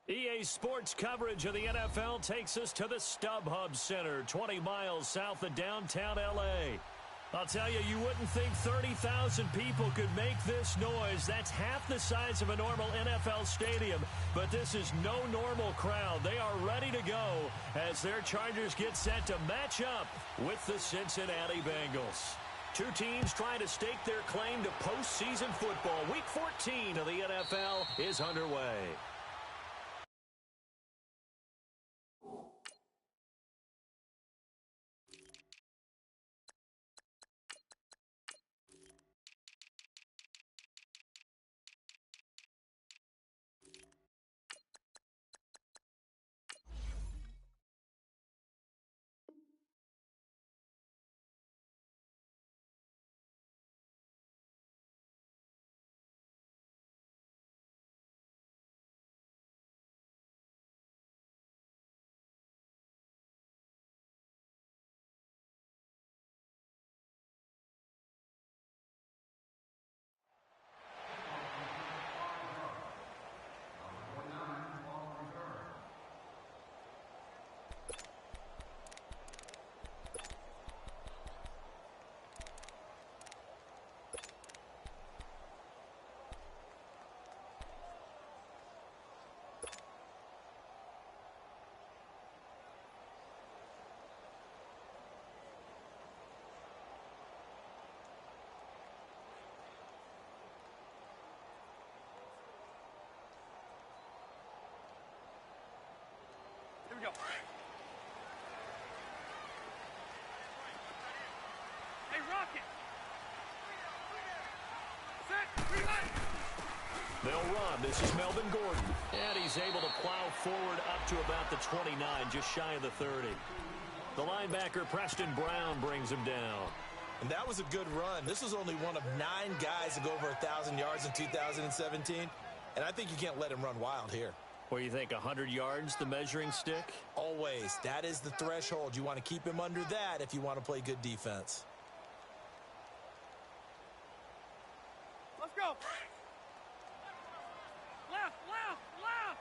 EA Sports coverage of the NFL takes us to the StubHub Center, 20 miles south of downtown L.A. I'll tell you, you wouldn't think 30,000 people could make this noise. That's half the size of a normal NFL stadium, but this is no normal crowd. They are ready to go as their Chargers get set to match up with the Cincinnati Bengals. Two teams trying to stake their claim to postseason football. Week 14 of the NFL is underway. Here we go. Hey, Rocket. Set. Reload. They'll run. This is Melvin Gordon. And he's able to plow forward up to about the 29, just shy of the 30. The linebacker, Preston Brown, brings him down. And that was a good run. This was only one of 9 guys to go over 1,000 yards in 2017. And I think you can't let him run wild here. What do you think, 100 yards, the measuring stick? Always. That is the threshold. You want to keep him under that if you want to play good defense. Let's go. Left, left, left.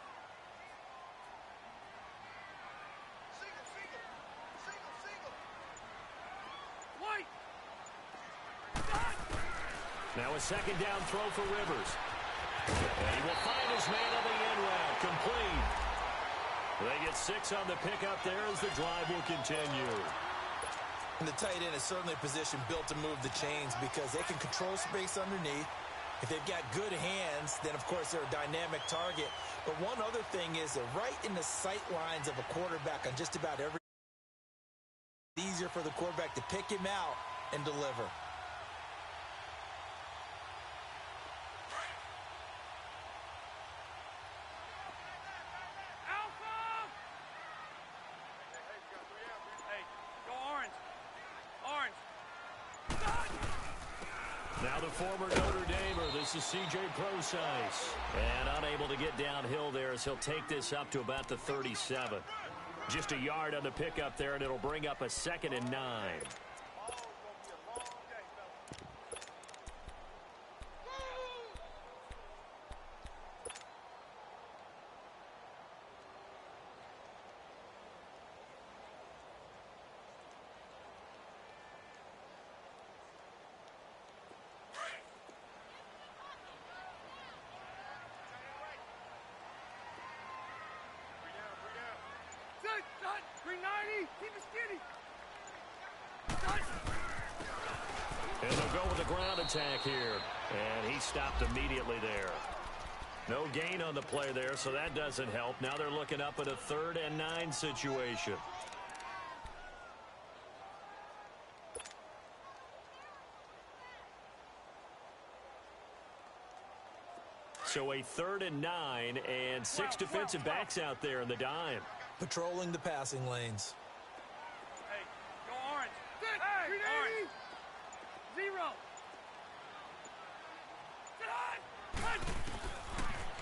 Single. White. Now a second down throw for Rivers. And he will find his man on the end route. Complete. They get 6 on the pickup there as the drive will continue. And the tight end is certainly a position built to move the chains because they can control space underneath. If they've got good hands, then, of course, they're a dynamic target. But one other thing is that right in the sight lines of a quarterback on just about every – it's easier for the quarterback to pick him out and deliver. Now the former Notre Damer, this is C.J. Prosise. And unable to get downhill there as he'll take this up to about the 37. Just a yard on the pickup there, and it'll bring up a 2nd and 9. And they'll go with the ground attack here. And he stopped immediately there. No gain on the play there, so that doesn't help. Now they're looking up at a 3rd and 9 situation. So a 3rd and 9 and 6 defensive backs out there in the dime. Patrolling the passing lanes. Hey, go orange. Hey, orange. 0.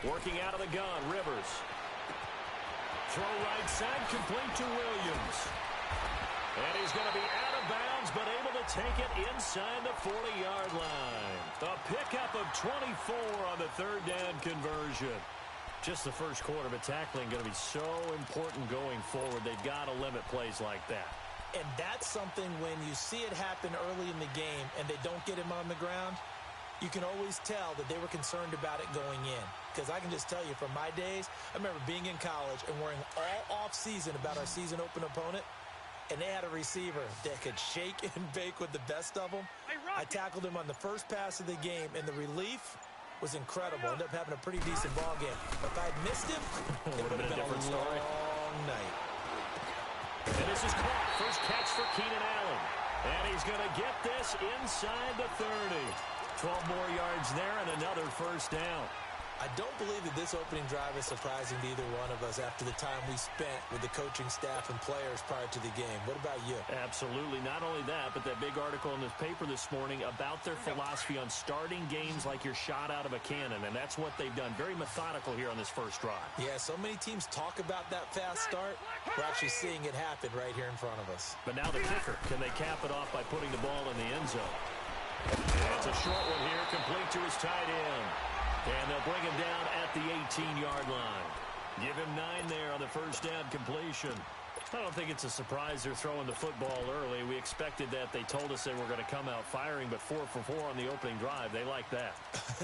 Working out of the gun, Rivers. Throw right side, complete to Williams. And he's going to be out of bounds, but able to take it inside the 40-yard line. A pickup of 24 on the 3rd down conversion. Just the first quarter, but tackling going to be so important going forward. They've got to limit plays like that. And that's something when you see it happen early in the game and they don't get him on the ground, you can always tell that they were concerned about it going in. Because I can just tell you from my days, I remember being in college and worrying all off-season about our season open opponent, and they had a receiver that could shake and bake with the best of them. I tackled him on the first pass of the game, and the relief was incredible. Ended up having a pretty decent ball game. But if I had missed him, it would have been a long night. And this is caught. First catch for Keenan Allen. And he's going to get this inside the 30. 12 more yards there and another first down. I don't believe that this opening drive is surprising to either one of us after the time we spent with the coaching staff and players prior to the game. What about you? Absolutely. Not only that, but that big article in this paper this morning about their philosophy on starting games like you're shot out of a cannon, and that's what they've done. Very methodical here on this first drive. Yeah, so many teams talk about that fast start. We're actually seeing it happen right here in front of us. But now the kicker. Can they cap it off by putting the ball in the end zone? It's a short one here, complete to his tight end. And they'll bring him down at the 18-yard line. Give him 9 there on the first down completion. I don't think it's a surprise they're throwing the football early. We expected that. They told us they were going to come out firing, but 4 for 4 on the opening drive. They like that.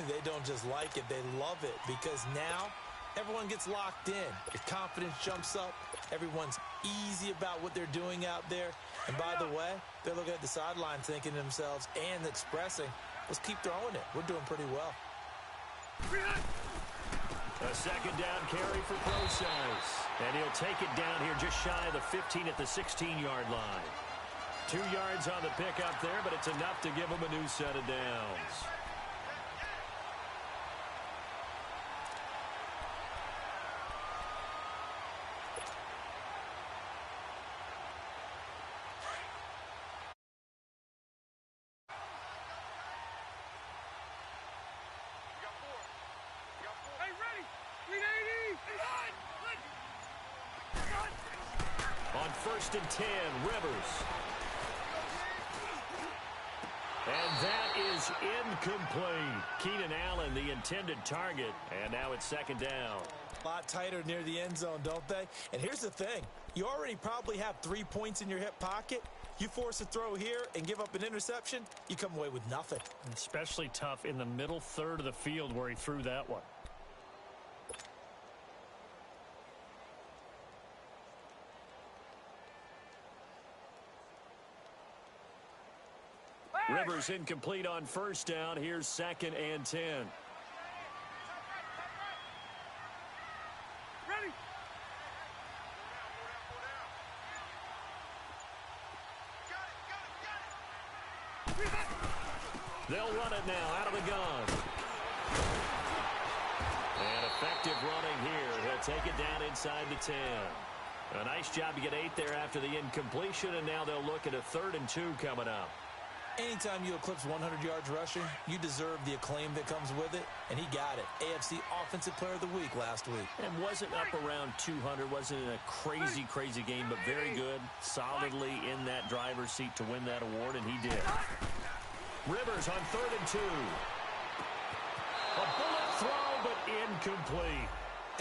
They don't just like it, they love it, because now everyone gets locked in. Your confidence jumps up. Everyone's easy about what they're doing out there. And by the way, they're looking at the sideline thinking to themselves and expressing, let's keep throwing it. We're doing pretty well. A second down carry for Process. And he'll take it down here just shy of the 15 at the 16-yard line. 2 yards on the pickup there, but it's enough to give him a new set of downs. On 1st and 10, Rivers. And that is incomplete. Keenan Allen, the intended target. And now it's second down. A lot tighter near the end zone, don't they? And here's the thing. You already probably have 3 points in your hip pocket. You force a throw here and give up an interception, you come away with nothing. Especially tough in the middle third of the field where he threw that one. Rivers incomplete on first down. Here's 2nd and 10. Ready. They'll run it now out of the gun. And effective running here. He'll take it down inside the 10. A nice job to get 8 there after the incompletion, and now they'll look at a 3rd and 2 coming up. Anytime you eclipse 100 yards rushing, you deserve the acclaim that comes with it, and he got it. AFC Offensive Player of the Week last week. And wasn't up around 200, wasn't in a crazy game, but very good, solidly in that driver's seat to win that award, and he did. Rivers on 3rd and 2. A bullet throw, but incomplete.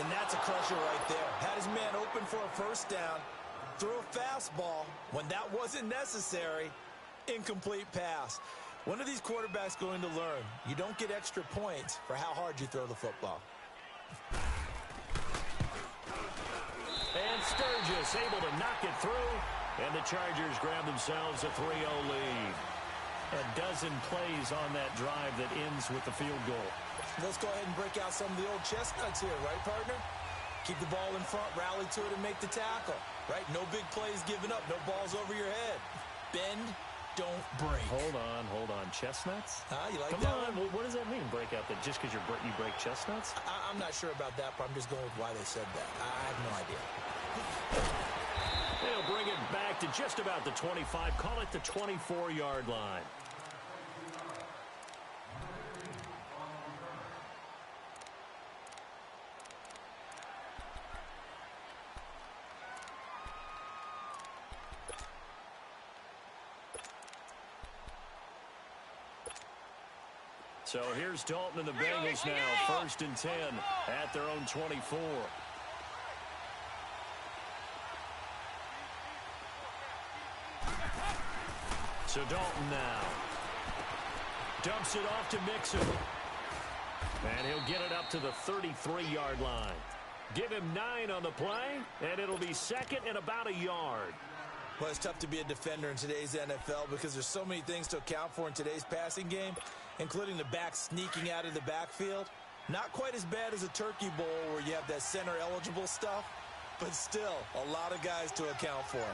And that's a crusher right there. Had his man open for a first down, threw a fastball when that wasn't necessary. Incomplete pass. When are these quarterbacks going to learn? You don't get extra points for how hard you throw the football. And Sturgis able to knock it through, and the Chargers grab themselves a 3-0 lead. A dozen plays on that drive that ends with the field goal. Let's go ahead and break out some of the old chestnuts here, right, partner? Keep the ball in front, rally to it, and make the tackle, right? No big plays given up, no balls over your head. Bend, don't break. Hold on. Chestnuts? You like Come that on. one? What does that mean, break out? That just because you break chestnuts? I'm not sure about that, but I'm just going with why they said that. I have no idea. They'll bring it back to just about the 25. Call it the 24-yard line. So here's Dalton and the Bengals now, 1st and 10 at their own 24. So Dalton now dumps it off to Mixon. And he'll get it up to the 33-yard line. Give him 9 on the play, and it'll be second and about a yard. Well, it's tough to be a defender in today's NFL because there's so many things to account for in today's passing game, including the back sneaking out of the backfield. Not quite as bad as a turkey bowl where you have that center-eligible stuff, but still a lot of guys to account for.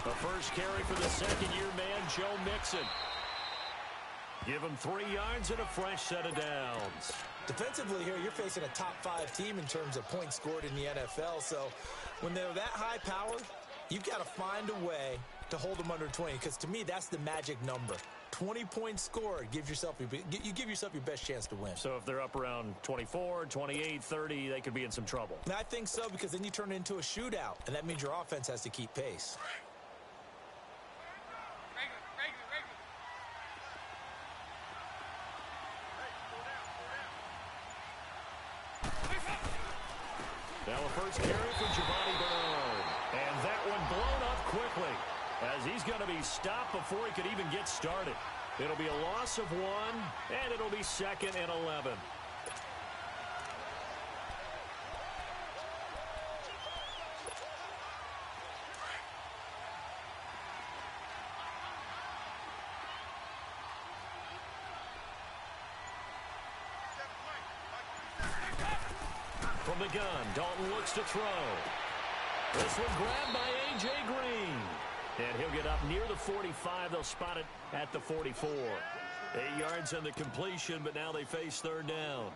The first carry for the second-year man, Joe Mixon. Give him 3 yards and a fresh set of downs. Defensively here, you're facing a top-5 team in terms of points scored in the NFL. So when they're that high powered, you've got to find a way to hold them under 20. Because to me, that's the magic number. 20 points scored, you give yourself your best chance to win. So if they're up around 24, 28, 30, they could be in some trouble. And I think so, because then you turn it into a shootout, and that means your offense has to keep pace. Now a first carry for Giovanni Bernard. And that one blown up quickly as he's going to be stopped before he could even get started. It'll be a loss of 1, and it'll be second and 11. From the gun, Dalton looks to throw. This one grabbed by A.J. Green. And he'll get up near the 45. They'll spot it at the 44. 8 yards on the completion, but now they face 3rd down.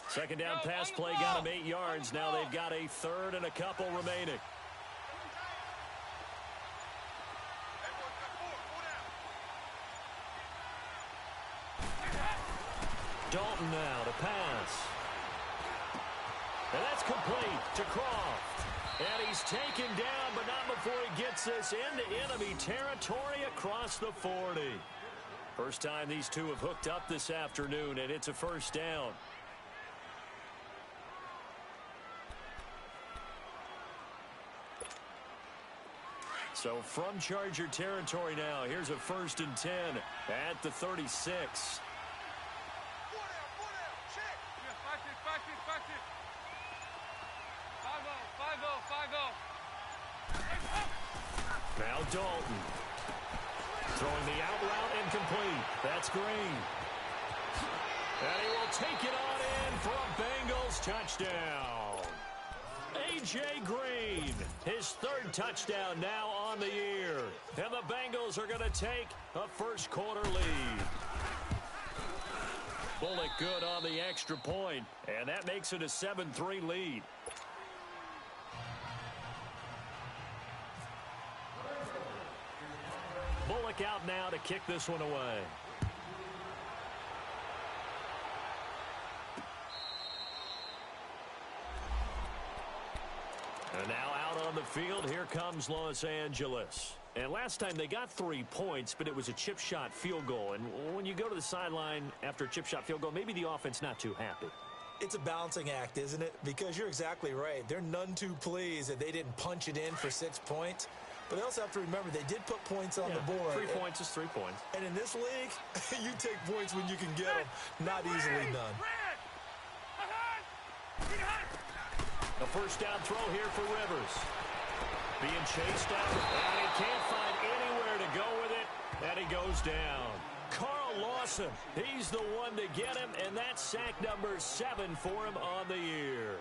Second down pass play got him 8 yards. Now they've got a 3rd and a couple remaining. Dalton now to pass. And that's complete to Croft. And he's taken down, but not before he gets this into enemy territory across the 40. First time these two have hooked up this afternoon, and it's a 1st down. So from Charger territory now, here's a 1st and 10 at the 36. Now Dalton. Throwing the out route incomplete. That's Green. And he will take it on in for a Bengals touchdown. A.J. Green, his 3rd touchdown now on the year. And the Bengals are going to take a first-quarter lead. Bullock good on the extra point, and that makes it a 7-3 lead. Bullock out now to kick this one away. And now out on the field, here comes Los Angeles. And last time they got 3 points, but it was a chip shot field goal. And when you go to the sideline after a chip shot field goal, maybe the offense not too happy. It's a balancing act, isn't it? Because you're exactly right. They're none too pleased that they didn't punch it in for 6 points. But they also have to remember they did put points on the board. 3 points is 3 points. And in this league, you take points when you can get them. Not easily done. A first down throw here for Rivers. Being chased down, and he can't find anywhere to go with it, and he goes down. Carl Lawson, he's the one to get him, and that's sack number 7 for him on the year.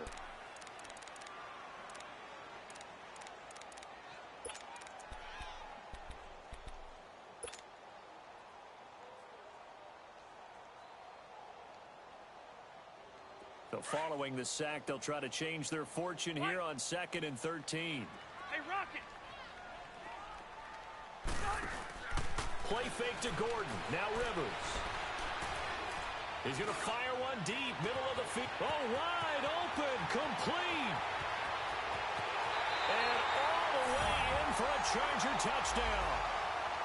So following the sack, they'll try to change their fortune here on 2nd and 13. Hey, Rocket! Play fake to Gordon. Now Rivers. He's going to fire one deep, middle of the field. Oh, wide open, complete. And all the way in for a Charger touchdown.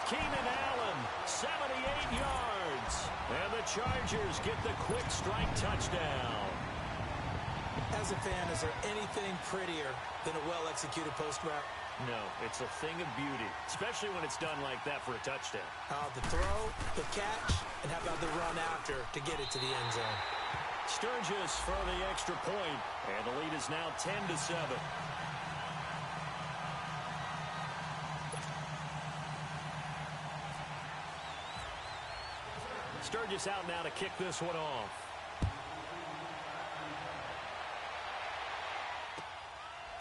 Keenan Allen, 78 yards. And the Chargers get the quick strike touchdown. As a fan, is there anything prettier than a well-executed post route? No, it's a thing of beauty, especially when it's done like that for a touchdown. The throw, the catch, and how about the run after to get it to the end zone? Sturgis for the extra point, and the lead is now 10-7. Sturgis out now to kick this one off.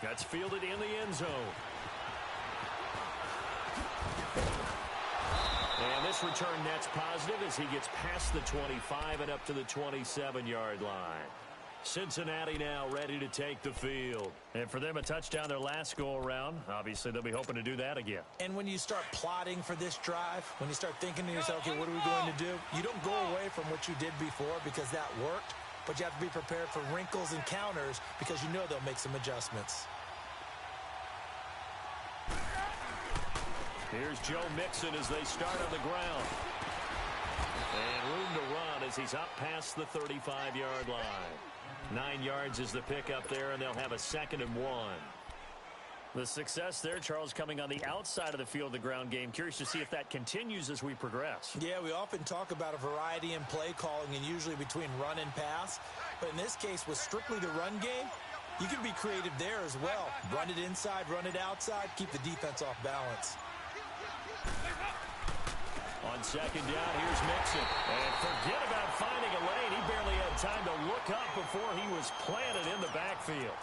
That's fielded in the end zone. And this return net's positive as he gets past the 25 and up to the 27-yard line. Cincinnati now ready to take the field. And for them, a touchdown their last go-around. Obviously, they'll be hoping to do that again. And when you start plotting for this drive, when you start thinking to yourself, okay, what are we going to do? You don't go away from what you did before because that worked, but you have to be prepared for wrinkles and counters because you know they'll make some adjustments. Here's Joe Mixon as they start on the ground. And room to run as he's up past the 35-yard line. 9 yards is the pickup there, and they'll have a 2nd and 1. The success there, Charles, coming on the outside of the field of the ground game. Curious to see if that continues as we progress. Yeah, we often talk about a variety in play calling and usually between run and pass. But in this case, with strictly the run game, you can be creative there as well. Run it inside, run it outside, keep the defense off balance. On 2nd down, here's Mixon. And forget about finding a lane. He barely had time to look up before he was planted in the backfield.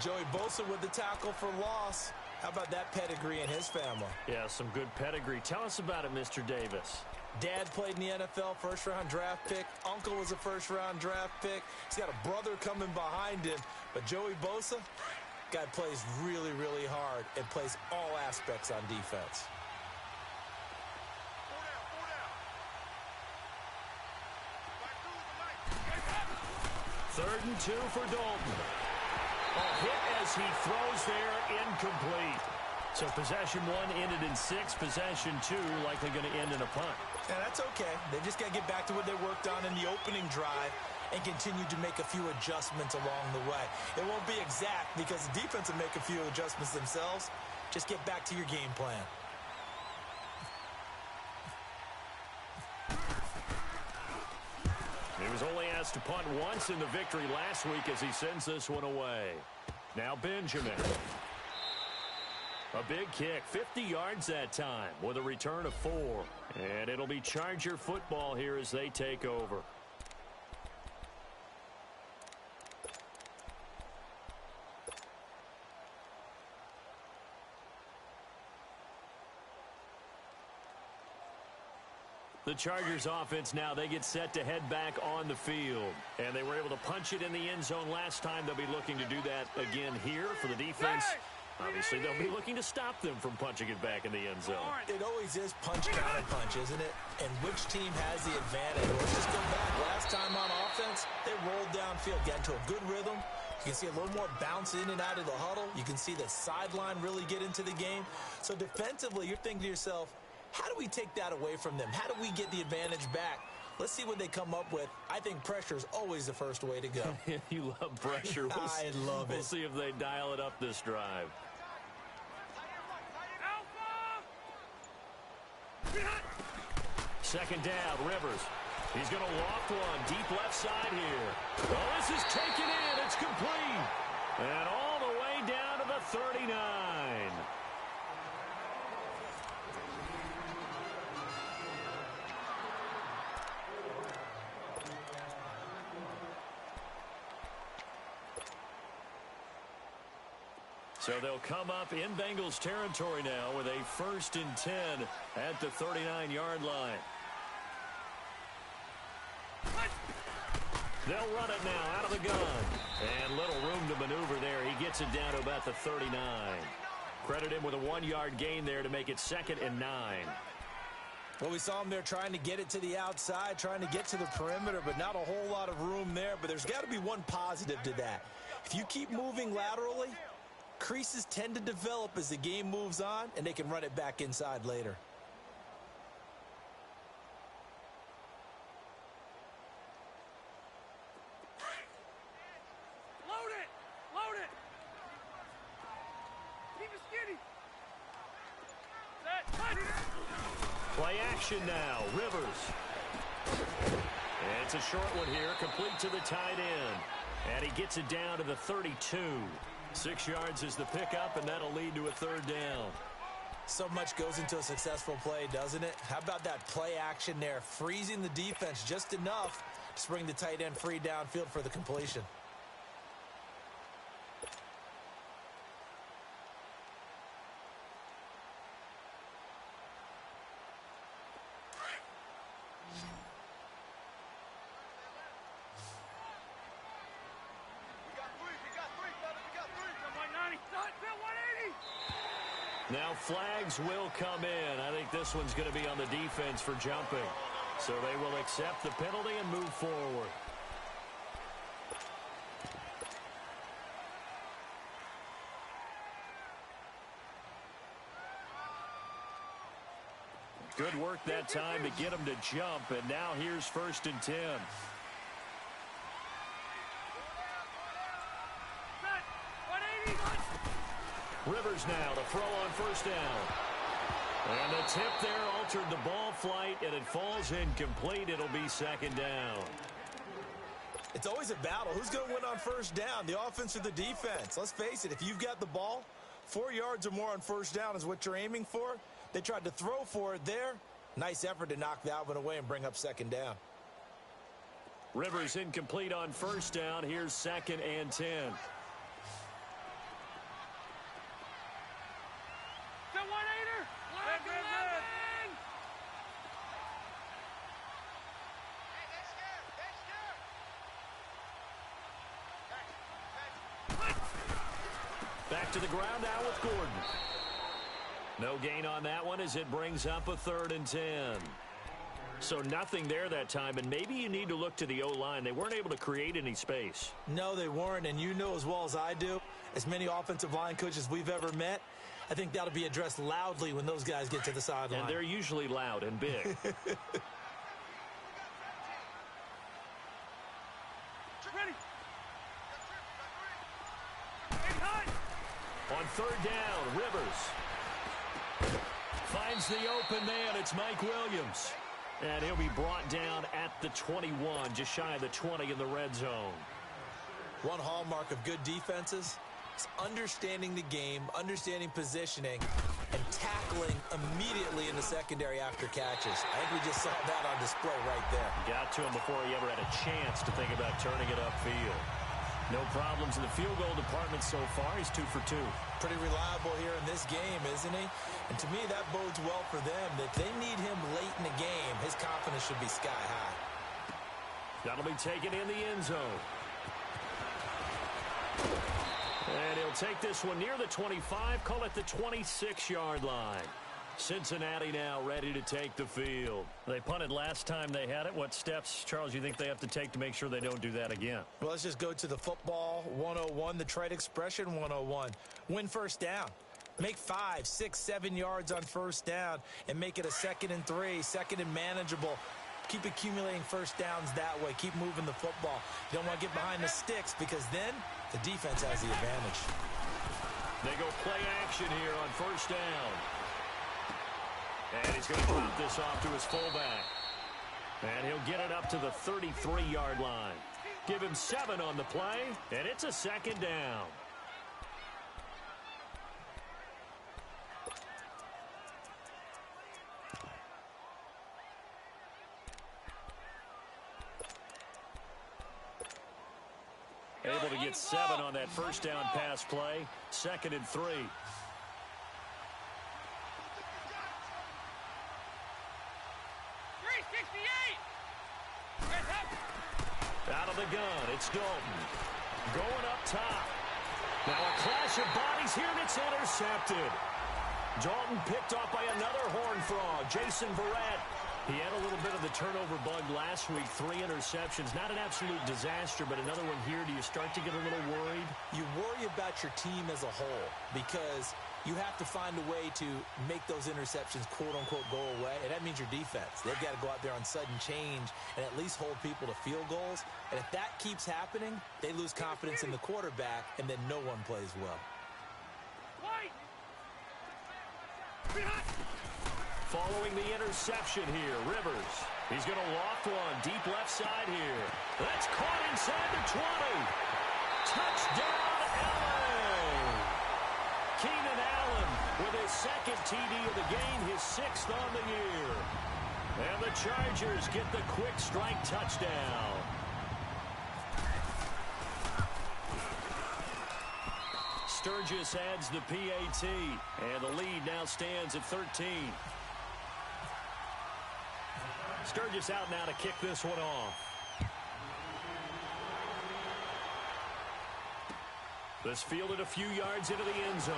Joey Bosa with the tackle for loss. How about that pedigree in his family? Yeah, some good pedigree. Tell us about it, Mr. Davis. Dad played in the NFL, first-round draft pick. Uncle was a first-round draft pick. He's got a brother coming behind him. But Joey Bosa, guy plays really, really hard and plays all aspects on defense. 3rd and 2 for Dalton. A hit as he throws there, incomplete. So possession 1 ended in 6. Possession 2 likely going to end in a punt. Yeah, that's okay. They just got to get back to what they worked on in the opening drive and continue to make a few adjustments along the way. It won't be exact because the defense will make a few adjustments themselves. Just get back to your game plan. He was only asked to punt once in the victory last week as he sends this one away. Now Benjamin. A big kick, 50 yards that time with a return of 4. And it'll be Charger football here as they take over. The Chargers offense now, they get set to head back on the field. And they were able to punch it in the end zone last time. They'll be looking to do that again here for the defense. Obviously, they'll be looking to stop them from punching it back in the end zone. It always is punch, counter punch, isn't it? And which team has the advantage? Let's just go back. Last time on offense, they rolled downfield, got into a good rhythm. You can see a little more bounce in and out of the huddle. You can see the sideline really get into the game. So defensively, you're thinking to yourself, how do we take that away from them? How do we get the advantage back? Let's see what they come up with. I think pressure is always the first way to go. You love pressure. I love it. We'll see if they dial it up this drive. Second down, Rivers. He's going to loft one deep left side here. Oh, this is taken in. It's complete. And all the way down to the 39. So they'll come up in Bengals territory now with a 1st and 10 at the 39-yard line. They'll run it now out of the gun. And little room to maneuver there. He gets it down to about the 39. Credit him with a 1-yard gain there to make it 2nd and 9. Well, we saw him there trying to get it to the outside, trying to get to the perimeter, but not a whole lot of room there. But there's got to be one positive to that. If you keep moving laterally, creases tend to develop as the game moves on, and they can run it back inside later. Load it! Load it! Keep it skinny! Set! Punch! Play action now. Rivers. And it's a short one here, complete to the tight end. And he gets it down to the 32. 6 yards is the pickup, and that'll lead to a third down. So much goes into a successful play, doesn't it? How about that play action there, freezing the defense just enough to bring the tight end free downfield for the completion. Now flags will come in. I think this one's going to be on the defense for jumping. So they will accept the penalty and move forward. Good work that time to get him to jump, and now here's 1st and 10. Rivers now to throw on 1st down. And the tip there altered the ball flight, and it falls incomplete. It'll be 2nd down. It's always a battle. Who's going to win on 1st down, the offense or the defense? Let's face it, if you've got the ball, 4 yards or more on 1st down is what you're aiming for. They tried to throw for it there. Nice effort to knock that one away and bring up 2nd down. Rivers incomplete on 1st down. Here's 2nd and 10. Back to the ground now with Gordon. No gain on that one as it brings up a 3rd and 10. So nothing there that time, and maybe you need to look to the O-line. They weren't able to create any space. No, they weren't, and you know as well as I do, as many offensive line coaches we've ever met, I think that'll be addressed loudly when those guys get to the sideline. And they're usually loud and big. On 3rd down, Rivers finds the open man. It's Mike Williams. And he'll be brought down at the 21, just shy of the 20 in the red zone. One hallmark of good defenses is understanding the game, understanding positioning, and tackling immediately in the secondary after catches. I think we just saw that on display right there. Got to him before he ever had a chance to think about turning it upfield. No problems in the field goal department so far. He's 2 for 2. Pretty reliable here in this game, isn't he? And to me, that bodes well for them. That they need him late in the game. His confidence should be sky high. That'll be taken in the end zone. And he'll take this one near the 25, call it the 26-yard line. Cincinnati now ready to take the field. They punted last time they had it. What steps, Charles, you think they have to take to make sure they don't do that again? Well, let's just go to the football 101, the trade expression 101. Win 1st down. Make 5, 6, 7 yards on 1st down and make it a 2nd and 3, 2nd and manageable. Keep accumulating 1st downs that way. Keep moving the football. You don't want to get behind the sticks because then the defense has the advantage. They go play action here on 1st down. And he's going to drop this off to his fullback. And he'll get it up to the 33-yard line. Give him 7 on the play, and it's a 2nd down. Able to get 7 on that 1st down pass play. 2nd and 3. Out of the gun, it's Dalton. Going up top. Now a clash of bodies here, and it's intercepted. Dalton picked off by another Horned Frog, Jason Verrett. He had a little bit of the turnover bug last week, 3 interceptions. Not an absolute disaster, but another one here. Do you start to get a little worried? You worry about your team as a whole because you have to find a way to make those interceptions, quote-unquote, go away, and that means your defense. They've got to go out there on sudden change and at least hold people to field goals. And if that keeps happening, they lose confidence in the quarterback, and then no one plays well. Following the interception here, Rivers. He's going to loft one deep left side here. That's caught inside the 20. Touchdown, LA! Keenan Allen with his second TD of the game, his 6th on the year. And the Chargers get the quick strike touchdown. Sturgis adds the PAT, and the lead now stands at 13. Sturgis out now to kick this one off. This fielded a few yards into the end zone.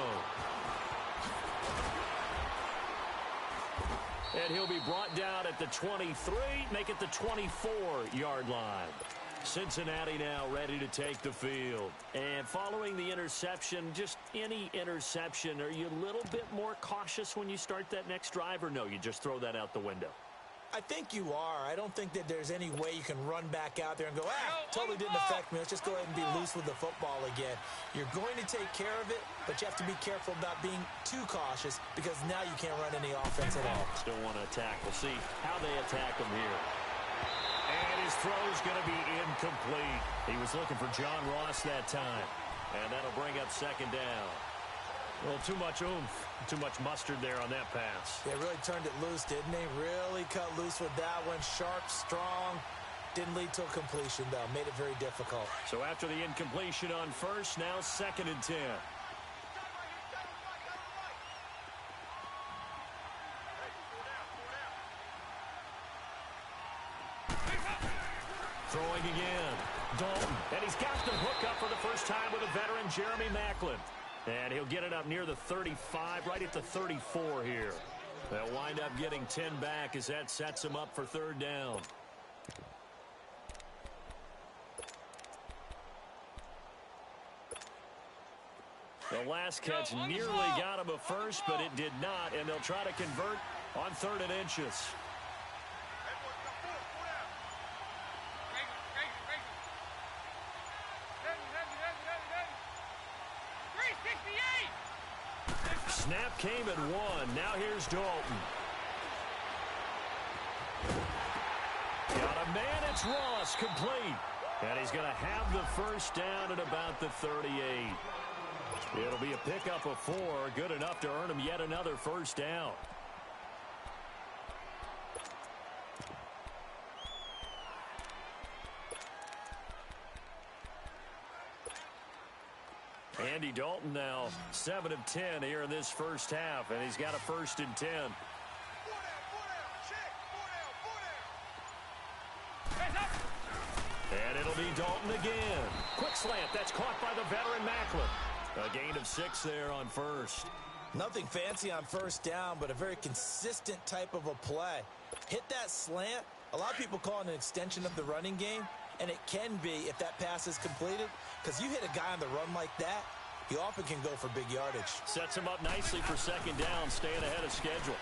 And he'll be brought down at the 23, make it the 24-yard line. Cincinnati now ready to take the field. And following the interception, just any interception, are you a little bit more cautious when you start that next drive, or no, you just throw that out the window? I think you are. I don't think that there's any way you can run back out there and go, totally didn't affect me. Let's just go ahead and be loose with the football again. You're going to take care of it, but you have to be careful about being too cautious because now you can't run any offense at all. Still want to attack. We'll see how they attack him here. And his throw's going to be incomplete. He was looking for John Ross that time. And that'll bring up second down. Well, too much oomph, too much mustard there on that pass. They really turned it loose, didn't they? Really cut loose with that one. Sharp, strong. Didn't lead to a completion, though. Made it very difficult. So after the incompletion on first, now 2nd and 10. Throwing again. Dalton. And he's got the hook up for the first time with a veteran, Jeremy Maclin. And he'll get it up near the 35, right at the 34 here. They'll wind up getting 10 back as that sets him up for 3rd down. The last catch nearly got him a first, but it did not, and they'll try to convert on 3rd and inches. Snap came at 1. Now here's Dalton. Got a man. It's Ross. Complete. And he's going to have the first down at about the 38. It'll be a pickup of 4. Good enough to earn him yet another first down. Andy Dalton now 7 of 10 here in this first half, and he's got a 1st and 10. And it'll be Dalton again. Quick slant. That's caught by the veteran Maclin. A gain of 6 there on first. Nothing fancy on first down, but a very consistent type of a play. Hit that slant. A lot of people call it an extension of the running game. And it can be if that pass is completed, because you hit a guy on the run like that, he often can go for big yardage. Sets him up nicely for 2nd down, staying ahead of schedule.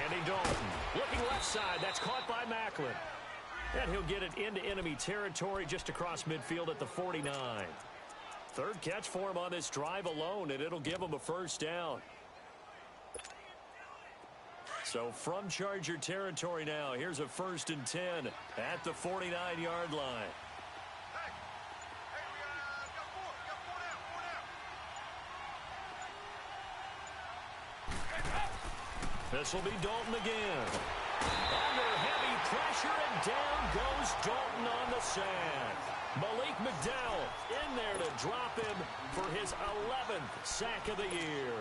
Andy Dalton looking left side. That's caught by Maclin. And he'll get it into enemy territory just across midfield at the 49. 3rd catch for him on this drive alone, and it'll give him a first down. So from Charger territory now, here's a 1st and 10 at the 49-yard line. This will be Dalton again. Under heavy pressure, and down goes Dalton on the sack. Malik McDowell in there to drop him for his 11th sack of the year.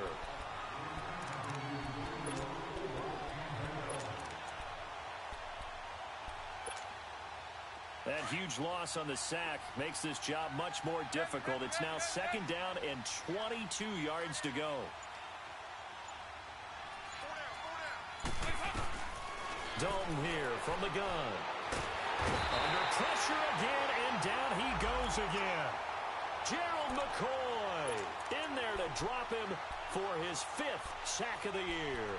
That huge loss on the sack makes this job much more difficult. It's now 2nd down and 22 yards to go. Dalton here from the gun. Under pressure again, and down he goes again. Gerald McCoy in there to drop him for his 5th sack of the year.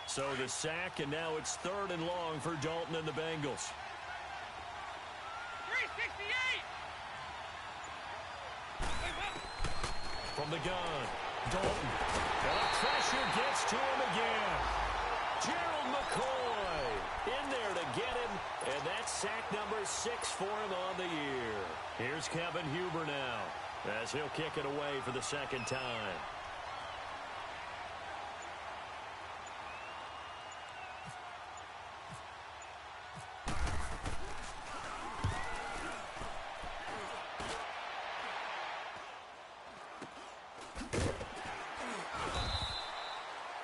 So the sack, and now it's 3rd and long for Dalton and the Bengals. 368! From the gun, Dalton. And the pressure gets to him again. Gerald McCoy in there to get him, and that's sack number 6 for him on the year. Here's Kevin Huber now, as he'll kick it away for the 2nd time.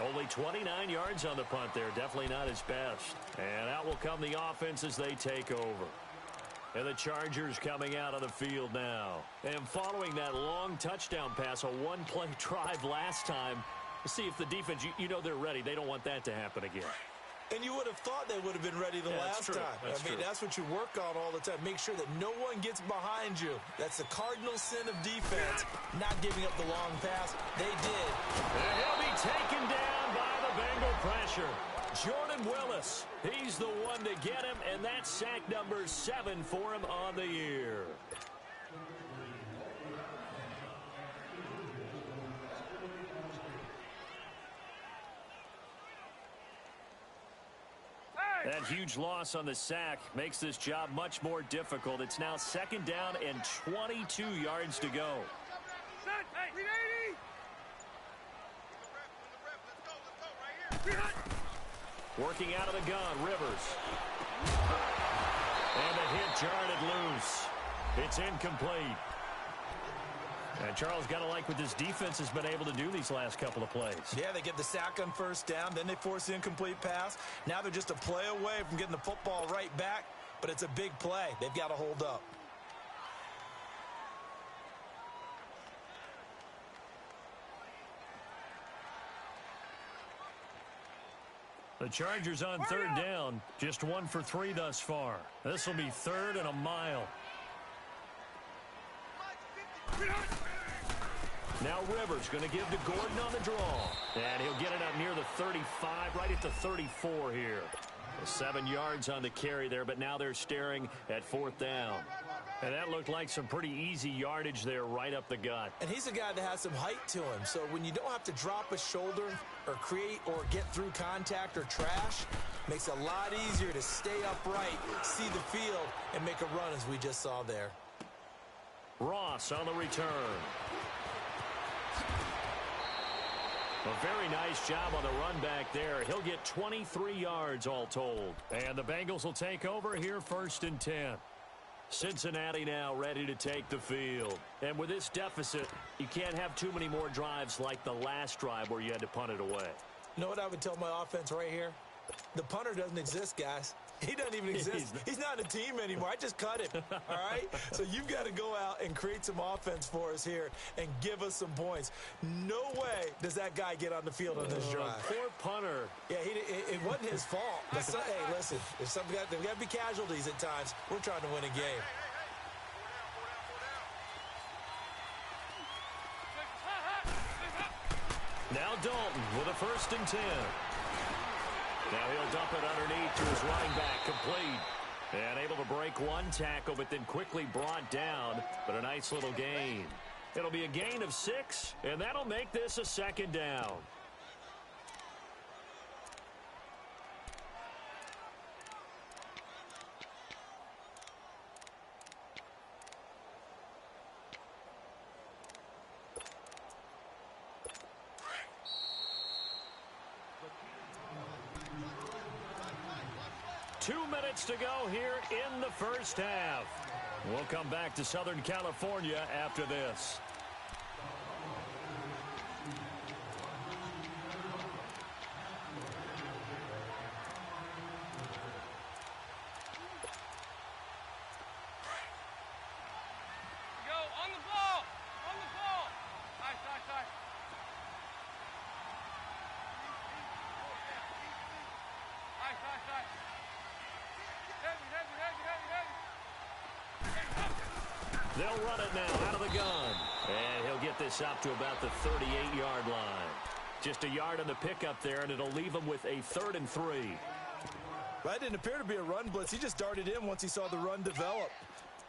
Only 29 yards on the punt there. Definitely not his best. And out will come the offense as they take over. And the Chargers coming out on the field now. And following that long touchdown pass, a one-play drive last time, we'll see if the defense, you know they're ready. They don't want that to happen again. And you would have thought they would have been ready the last time. That's what you work on all the time. Make sure that no one gets behind you. That's the cardinal sin of defense, not giving up the long pass. They did. And he'll be taken down by the Bengal pressure. Jordan Willis, he's the one to get him, and that's sack number 7 for him on the year. That huge loss on the sack makes this job much more difficult. It's now 2nd down and 22 yards to go. Working out of the gun, Rivers. And the hit jarred it loose. It's incomplete. And Charles, got to like what this defense has been able to do these last couple of plays. Yeah, they get the sack on 1st down, then they force the incomplete pass. Now they're just a play away from getting the football right back, but it's a big play. They've got to hold up. The Chargers on 3rd down, just 1 for 3 thus far. This will be 3rd and a mile. Now Rivers going to give to Gordon on the draw. And he'll get it up near the 35, right at the 34 here. 7 yards on the carry there, but now they're staring at 4th down. And that looked like some pretty easy yardage there right up the gut. And he's a guy that has some height to him. So when you don't have to drop a shoulder or create or get through contact or trash, makes it a lot easier to stay upright, see the field, and make a run as we just saw there. Ross on the return. A very nice job on the run back there. He'll get 23 yards all told. And the Bengals will take over here 1st and 10. Cincinnati now ready to take the field. And with this deficit, you can't have too many more drives like the last drive where you had to punt it away. You know what I would tell my offense right here? The punter doesn't exist, guys. He doesn't even exist. He's not a team anymore. I just cut him, all right? So you've got to go out and create some offense for us here and give us some points. No way does that guy get on the field on this drive. Poor punter. Yeah, it wasn't his fault. But hey, listen, there's got to be casualties at times. We're trying to win a game. Now Dalton with a 1st and 10. Now he'll dump it underneath to his running back, complete. And able to break one tackle, but then quickly brought down. But a nice little gain. It'll be a gain of 6, and that'll make this a 2nd down. To go here in the 1st half. We'll come back to Southern California after this. Go on the ball. They'll run it now out of the gun. And he'll get this up to about the 38-yard line. Just a yard on the pickup there, and it'll leave him with a 3rd and 3. Well, that didn't appear to be a run blitz. He just darted in once he saw the run develop.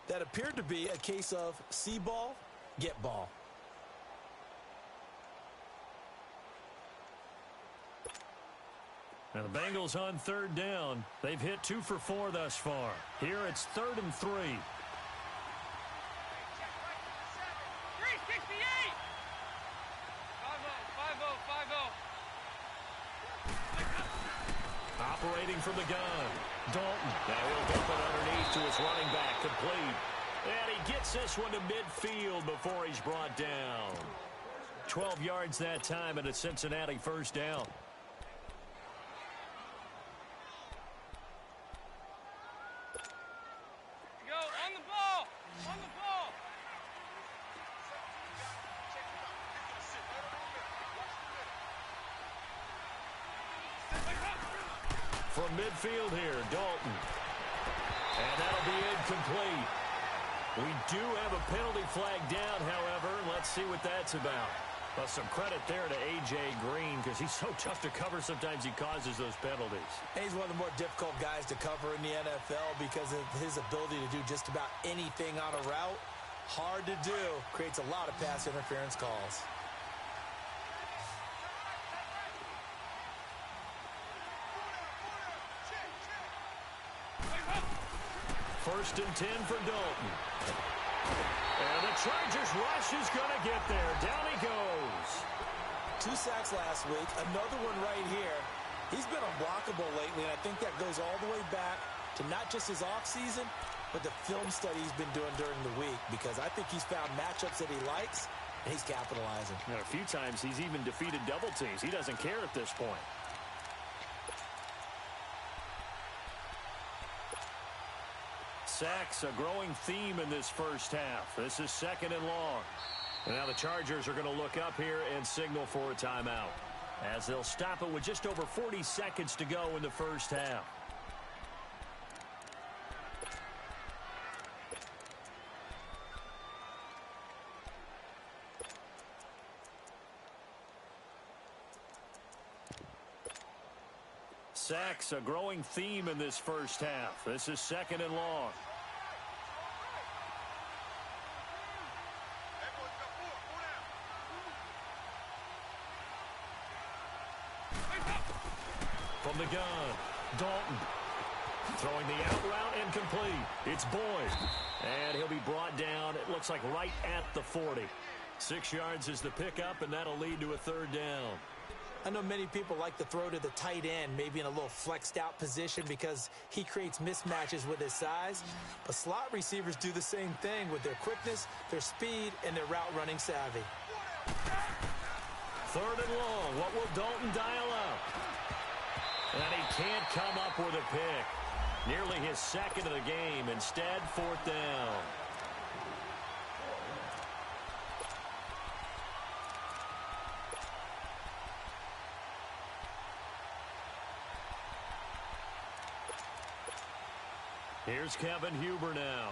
That appeared to be a case of see ball, get ball. Now the Bengals on 3rd down. They've hit 2 for 4 thus far. Here it's 3rd and 3. 368. Operating from the gun. Dalton. Now he'll dump it underneath to his running back. Complete. And he gets this one to midfield before he's brought down. 12 yards that time and a Cincinnati 1st down. From midfield here, Dalton. And that'll be incomplete. We do have a penalty flag down, however. Let's see what that's about. Well, some credit there to A.J. Green because he's so tough to cover. Sometimes he causes those penalties. And he's one of the more difficult guys to cover in the NFL because of his ability to do just about anything on a route. Hard to do. Creates a lot of pass interference calls. 1st and 10 for Dalton. And the Chargers rush is going to get there. Down he goes. 2 sacks last week. Another one right here. He's been unblockable lately, and I think that goes all the way back to not just his offseason, but the film study he's been doing during the week, because I think he's found matchups that he likes, and he's capitalizing. And a few times he's even defeated double teams. He doesn't care at this point. Sacks, a growing theme in this 1st half. This is 2nd and long. And now the Chargers are going to look up here and signal for a timeout, as they'll stop it with just over 40 seconds to go in the 1st half. Sacks, a growing theme in this 1st half. This is 2nd and long. From the gun, Dalton. Throwing the out route incomplete. It's Boyd. And he'll be brought down, it looks like right at the 40. 6 yards is the pickup, and that'll lead to a 3rd down. I know many people like to throw to the tight end, maybe in a little flexed out position because he creates mismatches with his size. But slot receivers do the same thing with their quickness, their speed, and their route running savvy. 3rd and long. What will Dalton dial up? And he can't come up with a pick. Nearly his 2nd of the game. Instead, 4th down. Here's Kevin Huber now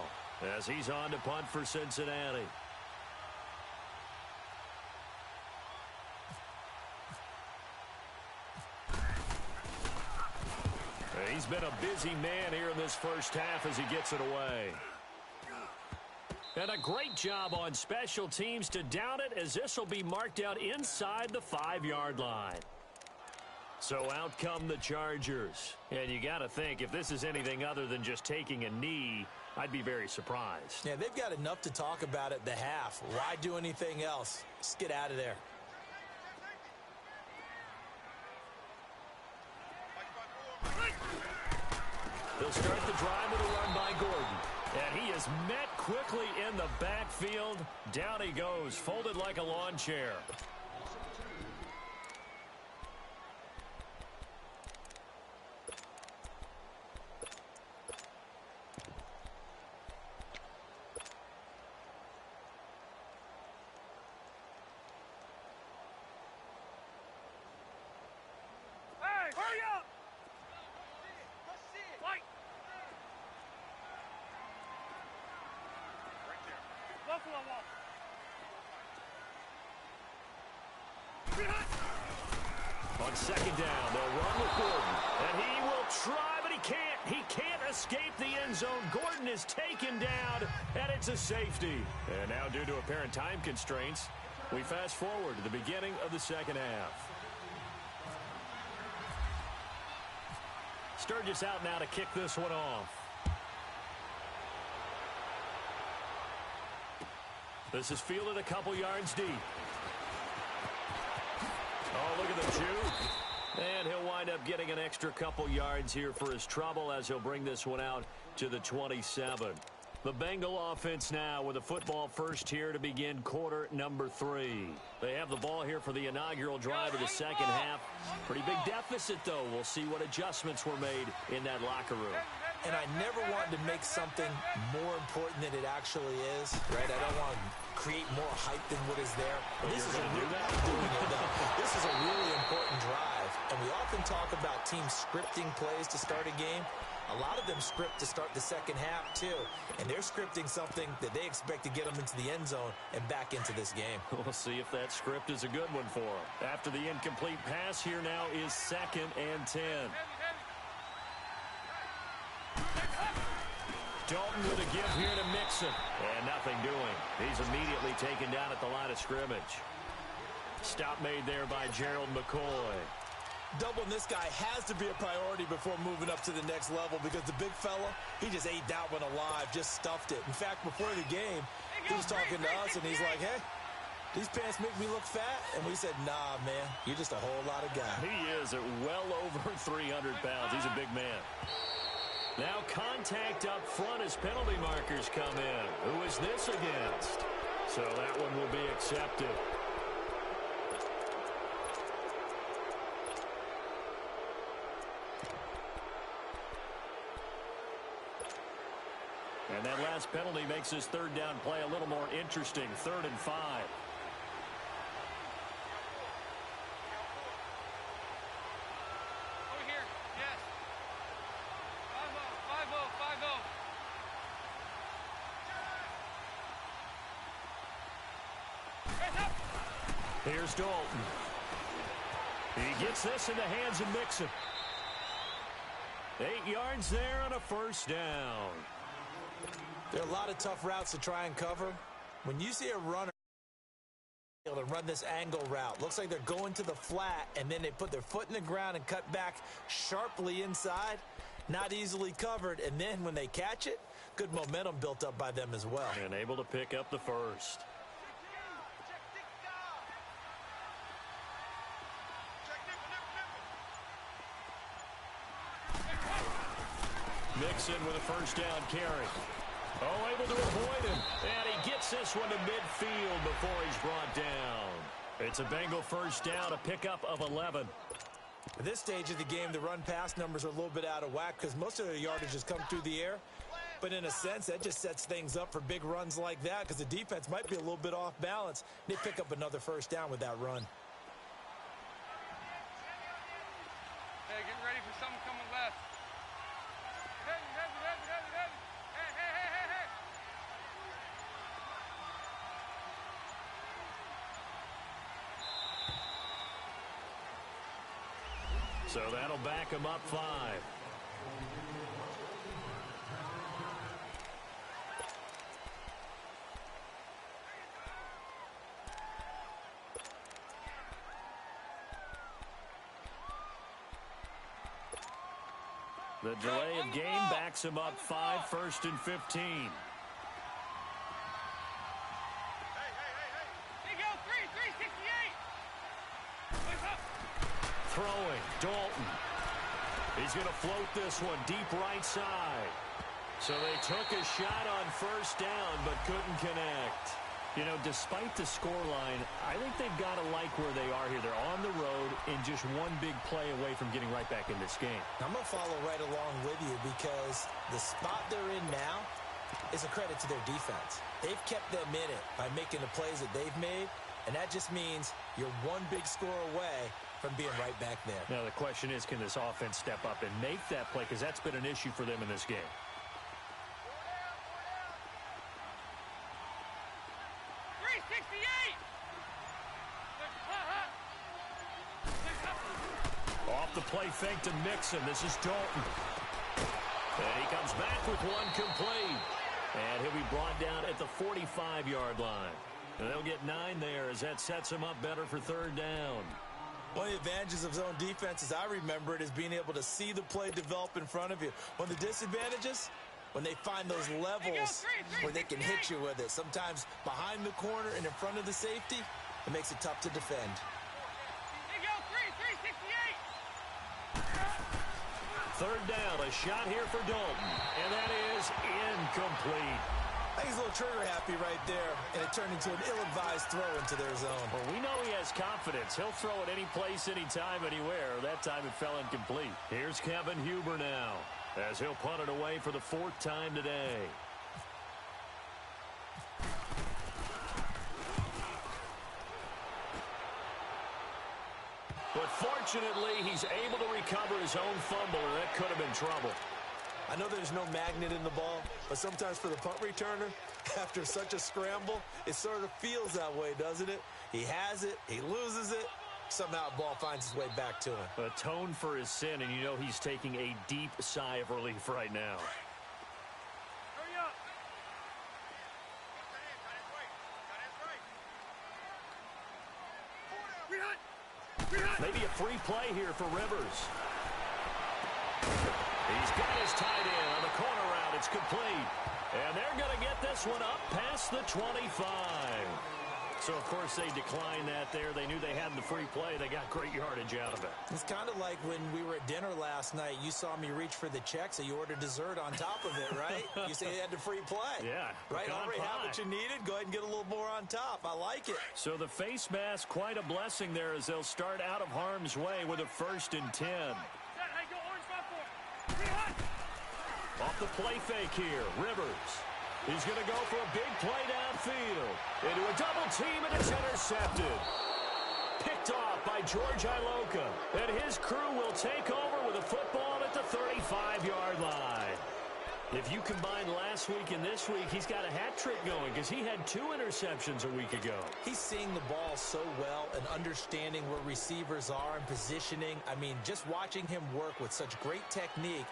as he's on to punt for Cincinnati. He's been a busy man here in this 1st half as he gets it away. And a great job on special teams to down it, as this will be marked out inside the 5-yard line. So out come the Chargers. And you got to think, if this is anything other than just taking a knee, I'd be very surprised. Yeah, they've got enough to talk about at the half. Why do anything else? Just get out of there. They'll start the drive with a run by Gordon. And he is met quickly in the backfield. Down he goes, folded like a lawn chair. Hey, hurry up! White! On second down, they'll run with Gordon. And he will try, but he can't. He can't escape the end zone. Gordon is taken down, and it's a safety. And now, due to apparent time constraints, we fast forward to the beginning of the second half. Sturgis out now to kick this one off. This is fielded a couple yards deep. Oh, look at the juke. And he'll wind up getting an extra couple yards here for his trouble as he'll bring this one out to the 27. The Bengal offense now with a football first here to begin quarter number 3. They have the ball here for the inaugural drive of the second half. Pretty big deficit, though. We'll see what adjustments were made in that locker room. And I never wanted to make something more important than it actually is, right? I don't want to create more hype than what is there. But this is a really important drive. And we often talk about teams scripting plays to start a game. A lot of them script to start the second half, too. And they're scripting something that they expect to get them into the end zone and back into this game. We'll see if that script is a good one for them. After the incomplete pass, here now is 2nd and 10. Dalton with a give here to Mixon. And nothing doing. He's immediately taken down at the line of scrimmage. Stop made there by Gerald McCoy. Doubling this guy has to be a priority before moving up to the next level because the big fella, he just ate that one alive, just stuffed it. In fact, before the game, he was talking to us, and he's like, hey, these pants make me look fat? And we said, nah, man, you're just a whole lot of guy. He is at well over 300 pounds. He's a big man. Now contact up front as penalty markers come in. Who is this against? So that one will be accepted. And that last penalty makes his third down play a little more interesting. 3rd and 5. Over here, yes. 5-0, 5-0, 5-0. Here's Dalton. He gets this in the hands of Mixon. 8 yards there on a first down. There are a lot of tough routes to try and cover. When you see a runner able to run this angle route, looks like they're going to the flat, and then they put their foot in the ground and cut back sharply inside. Not easily covered, and then when they catch it, good momentum built up by them as well. And able to pick up the first. Mixon with a first down carry. Oh, able to avoid him. And he gets this one to midfield before he's brought down. It's a Bengal first down, a pickup of 11. At this stage of the game, the run-pass numbers are a little bit out of whack because most of their yardage has come through the air. But in a sense, that just sets things up for big runs like that because the defense might be a little bit off balance. They pick up another first down with that run. Hey, get ready for something coming left. Heavy, heavy, heavy, heavy, heavy. Hey, hey, hey, hey, hey. So that'll back him up 5. The delay of game backs him up 5, 1st and 15. Hey, go, 368. What's up? Throwing, Dalton. He's going to float this one deep right side. So they took a shot on first down, but couldn't connect. You know, despite the scoreline, I think they've got to like where they are here. They're on the road and just one big play away from getting right back in this game. I'm going to follow right along with you because the spot they're in now is a credit to their defense. They've kept them in it by making the plays that they've made, and that just means you're one big score away from being right back there. Now, the question is, can this offense step up and make that play? Because that's been an issue for them in this game. Off the play fake to Mixon. This is Dalton. And he comes back with one complete. And he'll be brought down at the 45-yard line. And they'll get 9 there as that sets him up better for third down. One of the advantages of zone defense, as I remember it, is being able to see the play develop in front of you. One of the disadvantages, when they find those levels where they can hit you with it. Sometimes behind the corner and in front of the safety, it makes it tough to defend. Third down, a shot here for Dalton, and that is incomplete. I think he's a little trigger happy right there, and it turned into an ill-advised throw into their zone. Well, we know he has confidence. He'll throw it any place, anytime, anywhere. That time it fell incomplete. Here's Kevin Huber now, as he'll punt it away for the 4th time today. But fortunately, he's able to recover his own fumble, and that could have been trouble. I know there's no magnet in the ball, but sometimes for the punt returner, after such a scramble, it sort of feels that way, doesn't it? He has it, he loses it, somehow the ball finds its way back to him. Atone for his sin, and you know he's taking a deep sigh of relief right now. Hurry up. Maybe a free play here for Rivers. He's got his tight end on the corner route. It's complete. And they're going to get this one up past the 25. So, of course, they declined that there. They knew they had the free play. They got great yardage out of it. It's kind of like when we were at dinner last night. You saw me reach for the check, so you ordered dessert on top of it, right? You say you had the free play. Yeah. Right? Already have what you needed. Go ahead and get a little more on top. I like it. So the face mask, quite a blessing there as they'll start out of harm's way with a 1st and 10. Off the play fake here, Rivers. He's going to go for a big play downfield. Into a double team, and it's intercepted. Picked off by George Iloka. And his crew will take over with a football at the 35-yard line. If you combine last week and this week, he's got a hat trick going because he had 2 interceptions a week ago. He's seeing the ball so well and understanding where receivers are and positioning. I mean, just watching him work with such great technique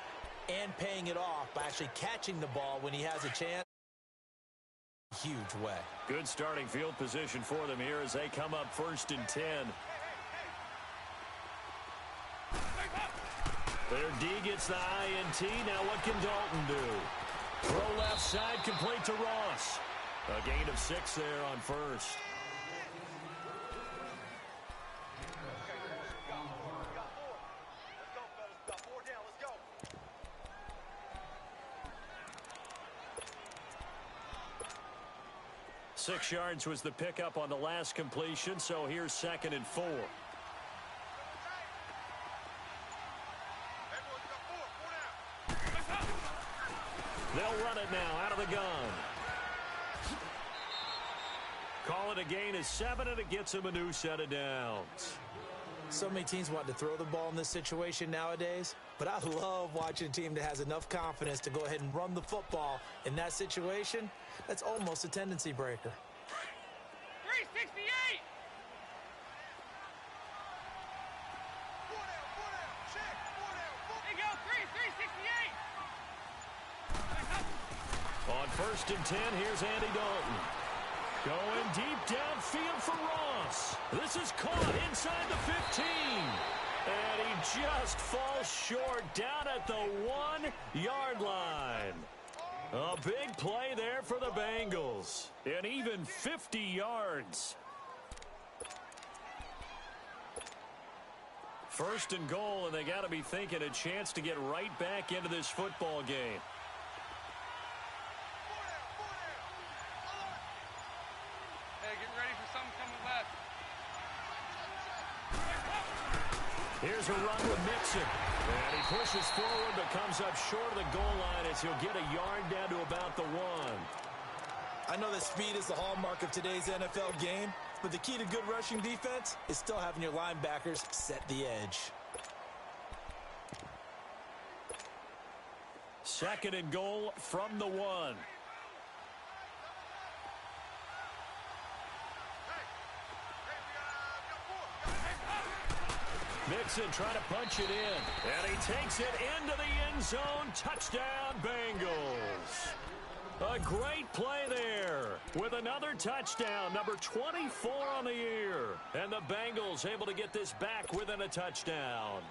and paying it off by actually catching the ball when he has a chance. Huge way. Good starting field position for them here as they come up 1st and 10. Their D gets the INT. Now what can Dalton do? Throw left side, complete to Ross. A gain of 6 there on 1st. Six yards was the pickup on the last completion, so here's 2nd and 4. They'll run it now out of the gun. Call it a gain of 7, and it gets him a new set of downs. So many teams want to throw the ball in this situation nowadays, but I love watching a team that has enough confidence to go ahead and run the football in that situation. That's almost a tendency breaker. 368! There you go, 368! On 1st and 10, here's Andy Dalton. Going deep downfield for Ross. This is caught inside the 15. And he just falls short down at the 1-yard line. A big play there for the Bengals. And even 50 yards. 1st and goal, and they got to be thinking a chance to get right back into this football game. Here's a run with Mixon. And he pushes forward but comes up short of the goal line as he'll get a yard down to about the 1. I know that speed is the hallmark of today's NFL game, but the key to good rushing defense is still having your linebackers set the edge. 2nd and goal from the 1. Mixon trying to punch it in. And he takes it into the end zone. Touchdown, Bengals. A great play there with another touchdown, number 24 on the year. And the Bengals able to get this back within a touchdown.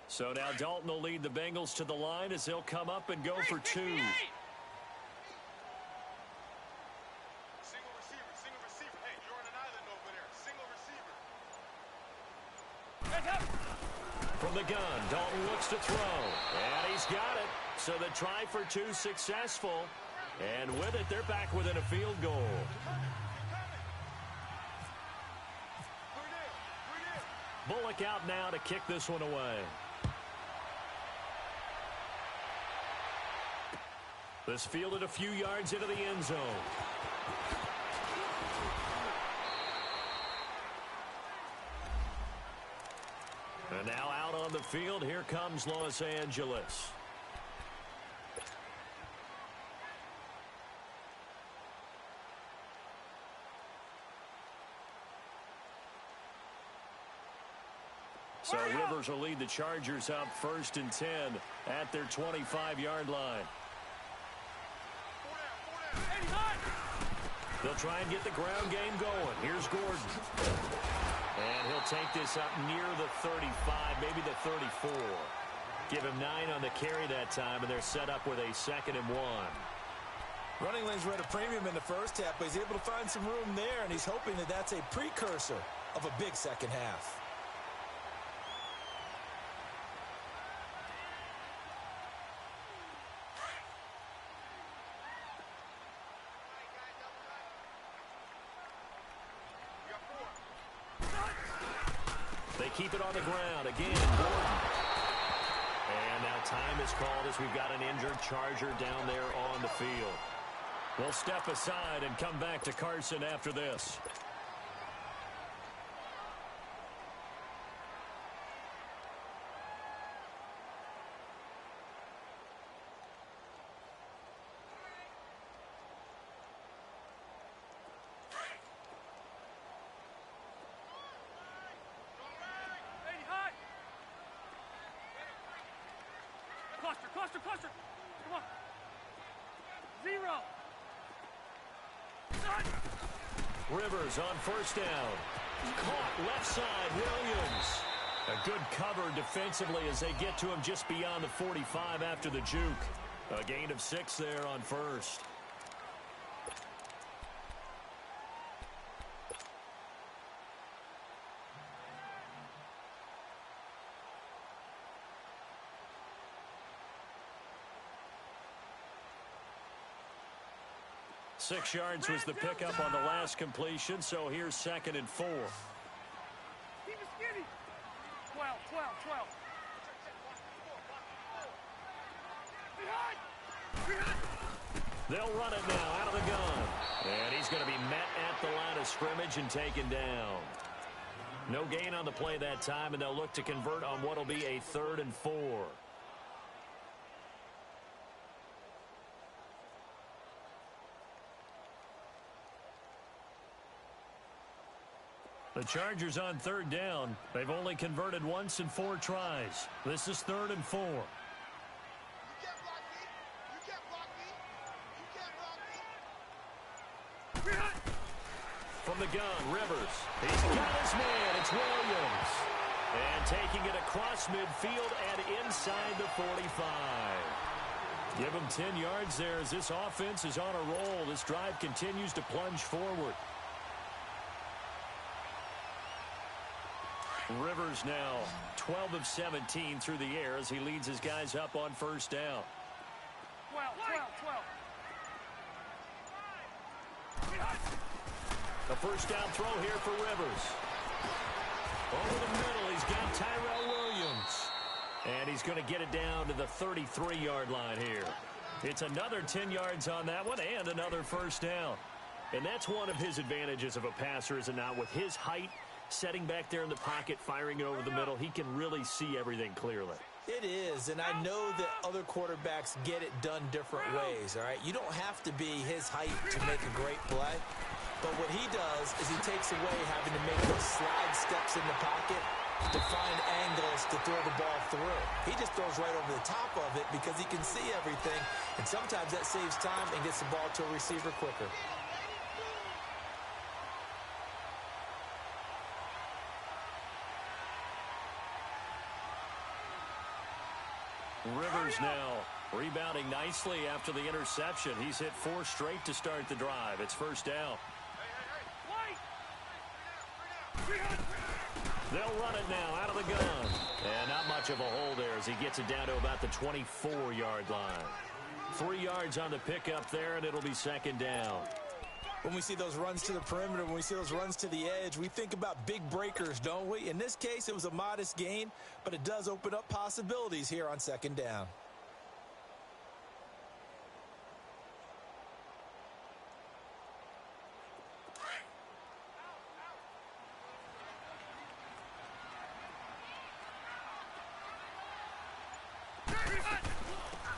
So now Dalton will lead the Bengals to the line as they'll come up and go for two. Single receiver. Hey, you're on an island over there. Single receiver. From the gun, Dalton looks to throw. And he's got it. So the try for two successful. And with it, they're back within a field goal. Bullock out now to kick this one away. This fielded a few yards into the end zone. And now out on the field, here comes Los Angeles. So Rivers will lead the Chargers up 1st and 10 at their 25-yard line. They'll try and get the ground game going. Here's Gordon. And he'll take this up near the 35, maybe the 34. Give him 9 on the carry that time, and they're set up with a 2nd and 1. Running lanes were at a premium in the first half, but he's able to find some room there, and he's hoping that that's a precursor of a big second half. They keep it on the ground. Again, Gordon. And now time is called as we've got an injured Charger down there on the field. We'll step aside and come back to Carson after this. Cluster. Come on. 0. Rivers on 1st down. Caught left side, Williams. A good cover defensively as they get to him just beyond the 45 after the juke. A gain of 6 there on 1st. Six yards was the pickup on the last completion, so here's 2nd and 4. Keep it skinny. 12. Behind. They'll run it now out of the gun. And he's going to be met at the line of scrimmage and taken down. No gain on the play that time, and they'll look to convert on what will be a 3rd and 4. The Chargers on 3rd down. They've only converted once in 4 tries. This is 3rd and 4. You can't block me. From the gun, Rivers. He's got his man. It's Williams. And taking it across midfield and inside the 45. Give him 10 yards there as this offense is on a roll. This drive continues to plunge forward. Rivers now 12 of 17 through the air as he leads his guys up on 1st down. 12. A 1st down throw here for Rivers. Over the middle, he's got Tyrell Williams. And he's going to get it down to the 33-yard line here. It's another 10 yards on that one and another 1st down. And that's one of his advantages of a passer, is it not? With his height, setting back there in the pocket, firing it over the middle, he can really see everything clearly. It is, and I know that other quarterbacks get it done different ways, all right? You don't have to be his height to make a great play, but what he does is he takes away having to make those slide steps in the pocket to find angles to throw the ball through. He just throws right over the top of it because he can see everything, and sometimes that saves time and gets the ball to a receiver quicker. Rivers now rebounding nicely after the interception. He's hit 4 straight to start the drive. It's first down. They'll run it now out of the gun. And not much of a hole there as he gets it down to about the 24-yard line. 3 yards on the pickup there, and it'll be second down. When we see those runs to the perimeter, when we see those runs to the edge, we think about big breakers, don't we? In this case, it was a modest gain, but it does open up possibilities here on second down.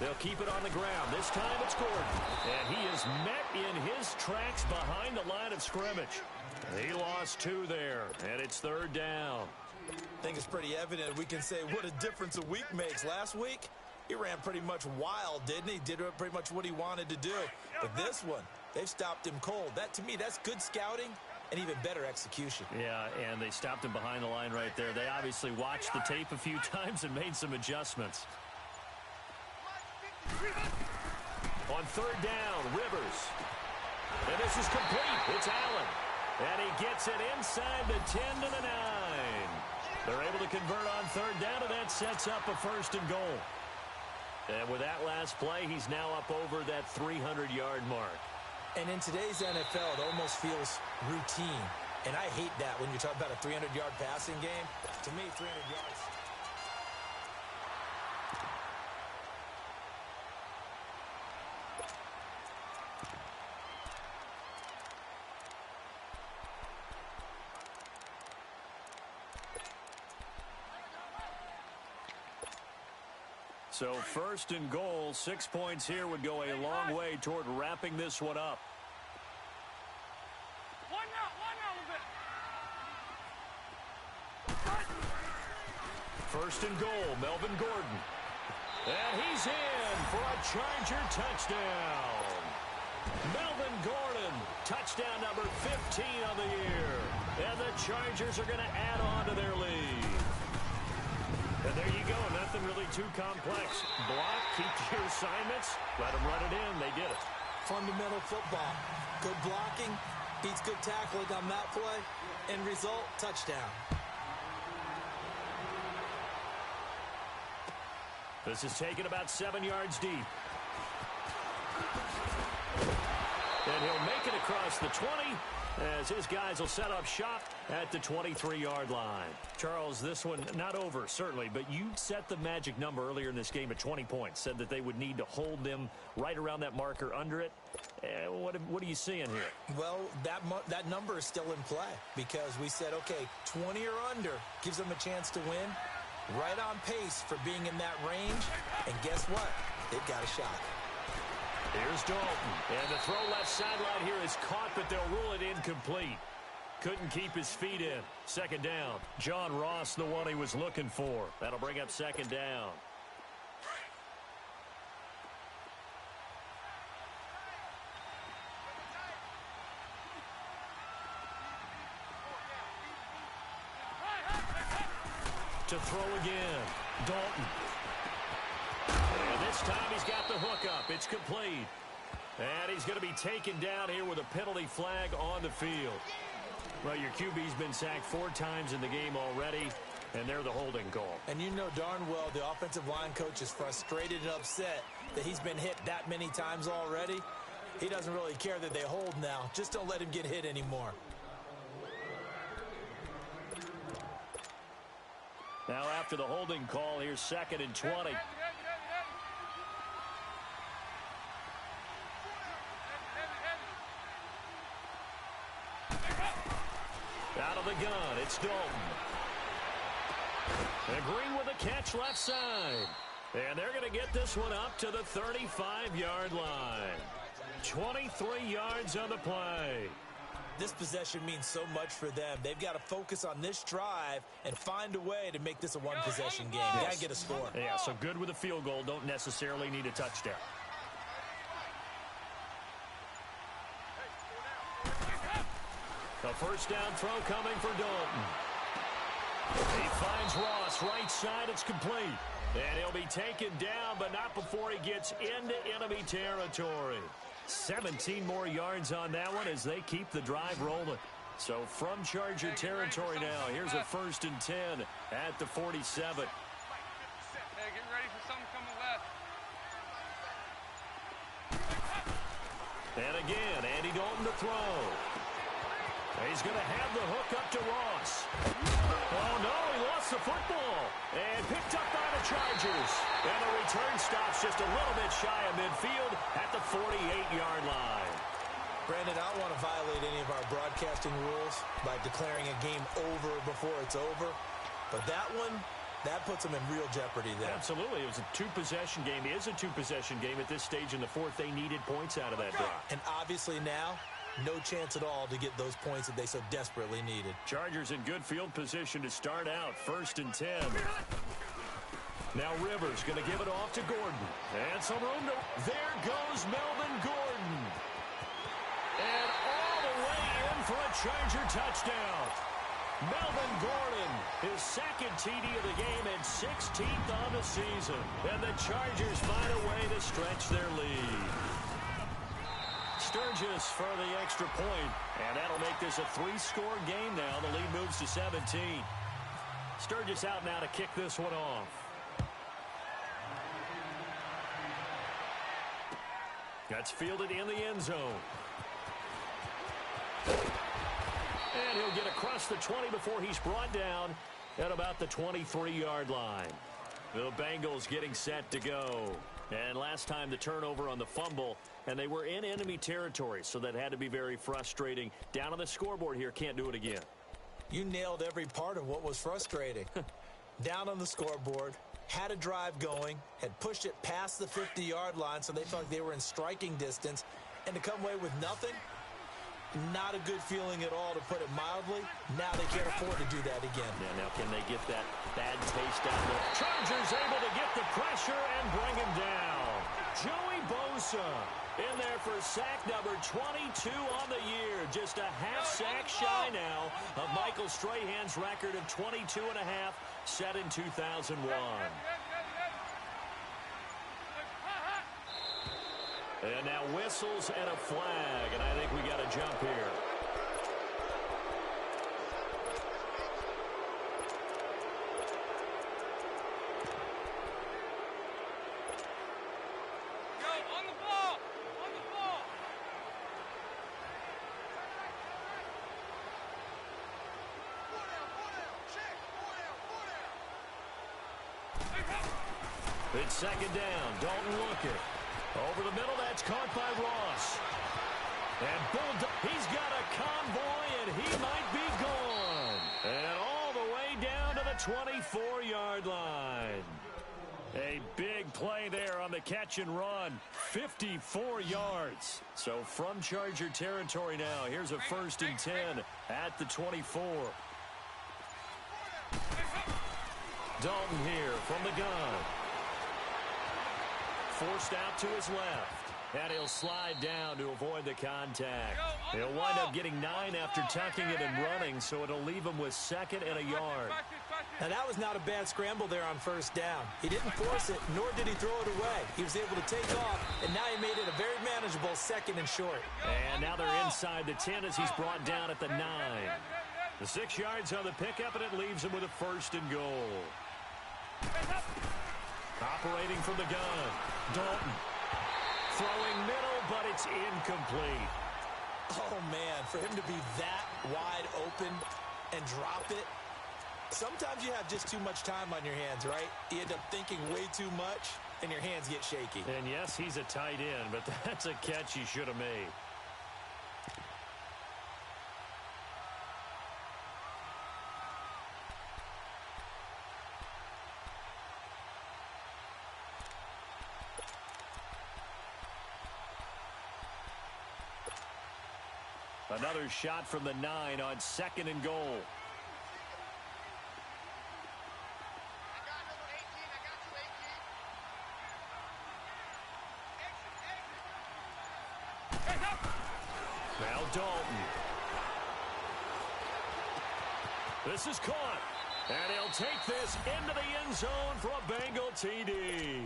They'll keep it on the ground. This time it's Gordon. And he is met in his tracks behind the line of scrimmage. He lost 2 there, and it's third down. I think it's pretty evident. We can say what a difference a week makes. Last week, he ran pretty much wild, didn't he? Did pretty much what he wanted to do. But this one, they've stopped him cold. That, to me, that's good scouting and even better execution. Yeah, and they stopped him behind the line right there. They obviously watched the tape a few times and made some adjustments. On third down, Rivers. And this is complete. It's Allen. And he gets it inside the 10 to the 9. They're able to convert on third down, and that sets up a first and goal. And with that last play, he's now up over that 300-yard mark. And in today's NFL, it almost feels routine. And I hate that when you're talking about a 300-yard passing game. To me, 300 yards. So first and goal, 6 points here would go a long way toward wrapping this one up. One out a bit. First and goal, Melvin Gordon. And he's in for a Charger touchdown. Melvin Gordon, touchdown number 15 on the year. And the Chargers are going to add on to their lead. And there you go, nothing really too complex. Block, keep your assignments, let them run it in. They did it. Fundamental football. Good blocking, beats good tackling on that play. End result, touchdown. This is taken about 7 yards deep. And he'll make it across the 20 as his guys will set up shop at the 23-yard line. Charles, this one not over, certainly, but you set the magic number earlier in this game at 20 points, said that they would need to hold them right around that marker under it. What are you seeing here? Well, that number is still in play because we said, okay, 20 or under gives them a chance to win. Right on pace for being in that range. And guess what? They've got a shot. Here's Dalton. And the throw left sideline here is caught, but they'll rule it incomplete. Couldn't keep his feet in. Second down. John Ross, the one he was looking for. That'll bring up second down. To throw again. Dalton. And this time he's got the hook up. It's complete. And he's going to be taken down here with a penalty flag on the field. Well, your QB's been sacked 4 times in the game already, and they're the holding call. And you know darn well the offensive line coach is frustrated and upset that he's been hit that many times already. He doesn't really care that they hold now. Just don't let him get hit anymore. Now after the holding call, here's second and 20. Out of the gun, it's Dalton. Agreeing with the catch left side. And they're going to get this one up to the 35-yard line. 23 yards on the play. This possession means so much for them. They've got to focus on this drive and find a way to make this a one-possession game. They got to get a score. Yeah, so good with a field goal. Don't necessarily need a touchdown. The first down throw coming for Dalton. He finds Ross right side. It's complete. And he'll be taken down, but not before he gets into enemy territory. 17 more yards on that one as they keep the drive rolling. So from Charger territory now, here's a 1st and 10 at the 47. Hey, get ready for something coming left. And again, Andy Dalton to throw. He's going to have the hook up to Ross. Oh, no, he lost the football. And picked up by the Chargers. And the return stops just a little bit shy of midfield at the 48-yard line. Brandon, I don't want to violate any of our broadcasting rules by declaring a game over before it's over. But that one, that puts them in real jeopardy there. Absolutely. It was a two-possession game. It is a two-possession game at this stage in the fourth. They needed points out of that drive. And obviously now, no chance at all to get those points that they so desperately needed. Chargers in good field position to start out. 1st and 10. Now Rivers going to give it off to Gordon. And some room to... There goes Melvin Gordon. And all the way in for a Charger touchdown. Melvin Gordon, his second TD of the game and 16th on the season. And the Chargers find a way to stretch their lead. Sturgis for the extra point, and that'll make this a 3-score game now. The lead moves to 17. Sturgis out now to kick this one off. That's fielded in the end zone. And he'll get across the 20 before he's brought down at about the 23-yard line. The Bengals getting set to go. And last time the turnover on the fumble, and they were in enemy territory, so that had to be very frustrating. Down on the scoreboard here, can't do it again. You nailed every part of what was frustrating. Down on the scoreboard, had a drive going, had pushed it past the 50-yard line so they felt like they were in striking distance, and to come away with nothing, not a good feeling at all, to put it mildly. Now they can't afford to do that again. Yeah, now can they get that bad taste out of it? Chargers able to get the pressure and bring him down. Joey Bosa in there for sack number 22 on the year. Just a half sack shy now of Michael Strahan's record of 22 and a half set in 2001. And now whistles and a flag, and I think we got a jump here. Go, on the ball! On the ball! It's second down. Dalton looking. Over the middle, that's caught by Ross. And he's got a convoy, and he might be gone. And all the way down to the 24-yard line. A big play there on the catch and run. 54 yards. So from Charger territory now, here's a 1st and 10 at the 24. Dalton here from the gun. Forced out to his left. And he'll slide down to avoid the contact. He'll wind up getting 9 after tucking it and running, so it'll leave him with 2nd and a yard. Now, that was not a bad scramble there on 1st down. He didn't force it, nor did he throw it away. He was able to take off, and now he made it a very manageable 2nd and short. And now they're inside the 10 as he's brought down at the 9. The 6 yards on the pickup, and it leaves him with a 1st and goal. Operating from the gun, Dalton. Throwing middle, but it's incomplete. Oh, man, for him to be that wide open and drop it. Sometimes you have just too much time on your hands, right? You end up thinking way too much, and your hands get shaky. And yes, he's a tight end, but that's a catch he should have made. Another shot from the 9 on 2nd and goal. Now Dalton. This is caught. And he'll take this into the end zone for a Bengal TD.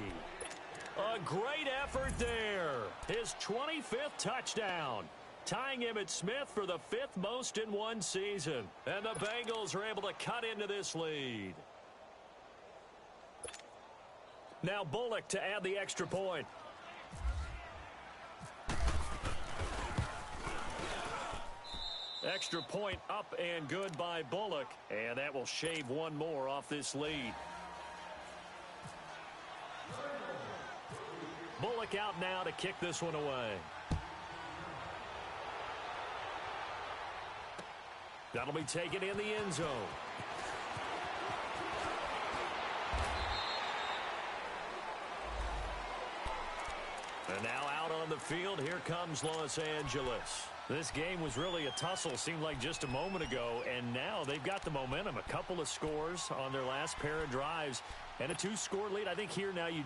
A great effort there. His 25th touchdown. Tying Emmitt Smith for the 5th most in one season. And the Bengals are able to cut into this lead. Now Bullock to add the extra point. Extra point up and good by Bullock. And that will shave one more off this lead. Bullock out now to kick this one away. That'll be taken in the end zone. And now out on the field, here comes Los Angeles. This game was really a tussle, seemed like just a moment ago, and now they've got the momentum. A couple of scores on their last pair of drives, and a 2-score lead. I think here now you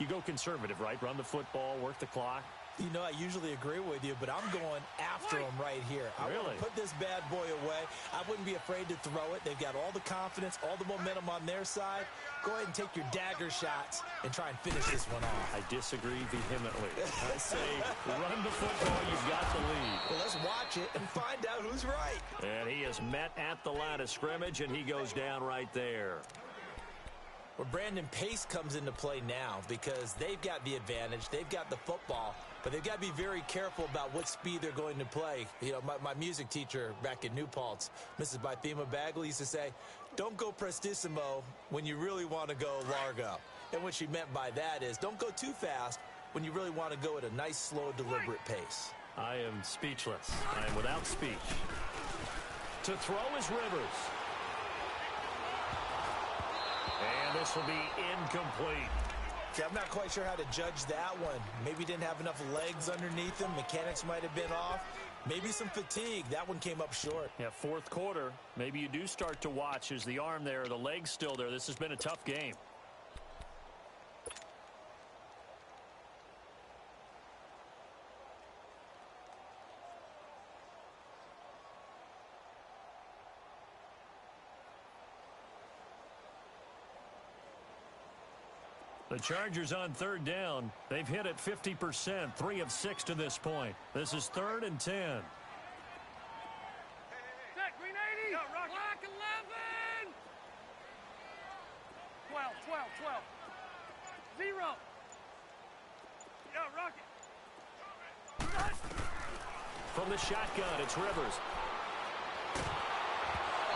go conservative, right? Run the football, work the clock. You know, I usually agree with you, but I'm going after him right here. I want to put this bad boy away. I wouldn't be afraid to throw it. They've got all the confidence, all the momentum on their side. Go ahead and take your dagger shots and try and finish this one off. I disagree vehemently. I say run the football. You've got the lead. Well, let's watch it and find out who's right. And he is met at the line of scrimmage, and he goes down right there. Well, Brandon, pace comes into play now because they've got the advantage. They've got the football, but they've got to be very careful about what speed they're going to play. You know, my music teacher back in New Paltz, Mrs. Bythema Bagley, used to say, don't go prestissimo when you really want to go largo. And what she meant by that is don't go too fast when you really want to go at a nice, slow, deliberate pace. I am speechless. I am without speech. To throw is Rivers. And this will be incomplete. See, I'm not quite sure how to judge that one. Maybe didn't have enough legs underneath him. Mechanics might have been off. Maybe some fatigue. That one came up short. Yeah, 4th quarter. Maybe you do start to watch. Is the arm there, the leg's still there? This has been a tough game. The Chargers on 3rd down. They've hit it 50%, 3 of 6 to this point. This is 3rd and 10. Set, green 80. Yo, Rock 11. 12, 12, 12. 0. Yo, Rocket. From the shotgun, it's Rivers.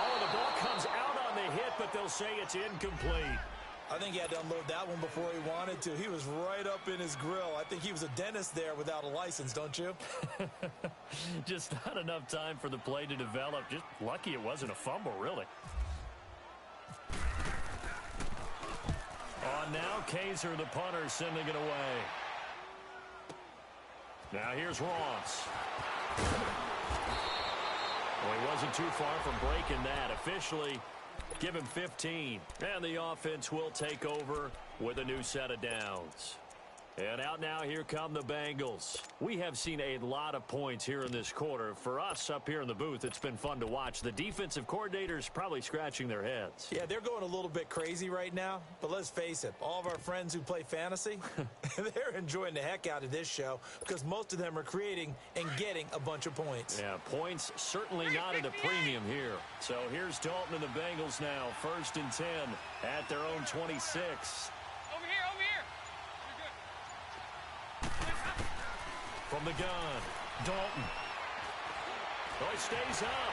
Oh, the ball comes out on the hit, but they'll say it's incomplete. I think he had to unload that one before he wanted to. He was right up in his grill. I think he was a dentist there without a license, don't you? Just not enough time for the play to develop. Just lucky it wasn't a fumble, really. On now, Kaiser, the punter, sending it away. Now here's Ross. Well, he wasn't too far from breaking that. Officially, give him 15. And the offense will take over with a new set of downs. And out now, here come the Bengals. We have seen a lot of points here in this quarter. For us up here in the booth, it's been fun to watch. The defensive coordinators probably scratching their heads. Yeah, they're going a little bit crazy right now. But let's face it, all of our friends who play fantasy, they're enjoying the heck out of this show because most of them are creating and getting a bunch of points. Yeah, points certainly not at a premium here. So here's Dalton and the Bengals now. 1st and 10 at their own 26. From the gun, Dalton. Oh, he stays up.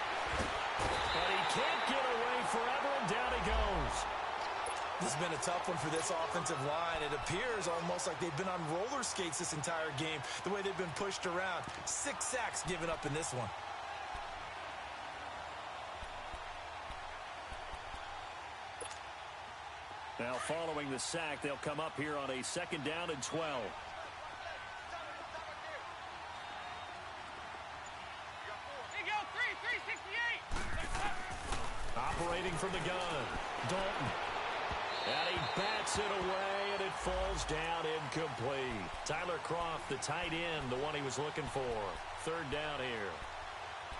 But he can't get away forever, and down he goes. This has been a tough one for this offensive line. It appears almost like they've been on roller skates this entire game, the way they've been pushed around. 6 sacks given up in this one. Now, following the sack, they'll come up here on a 2nd down and 12. from the gun. Dalton. And he bats it away, and it falls down incomplete. Tyler Kroft, the tight end, the one he was looking for. Third down here.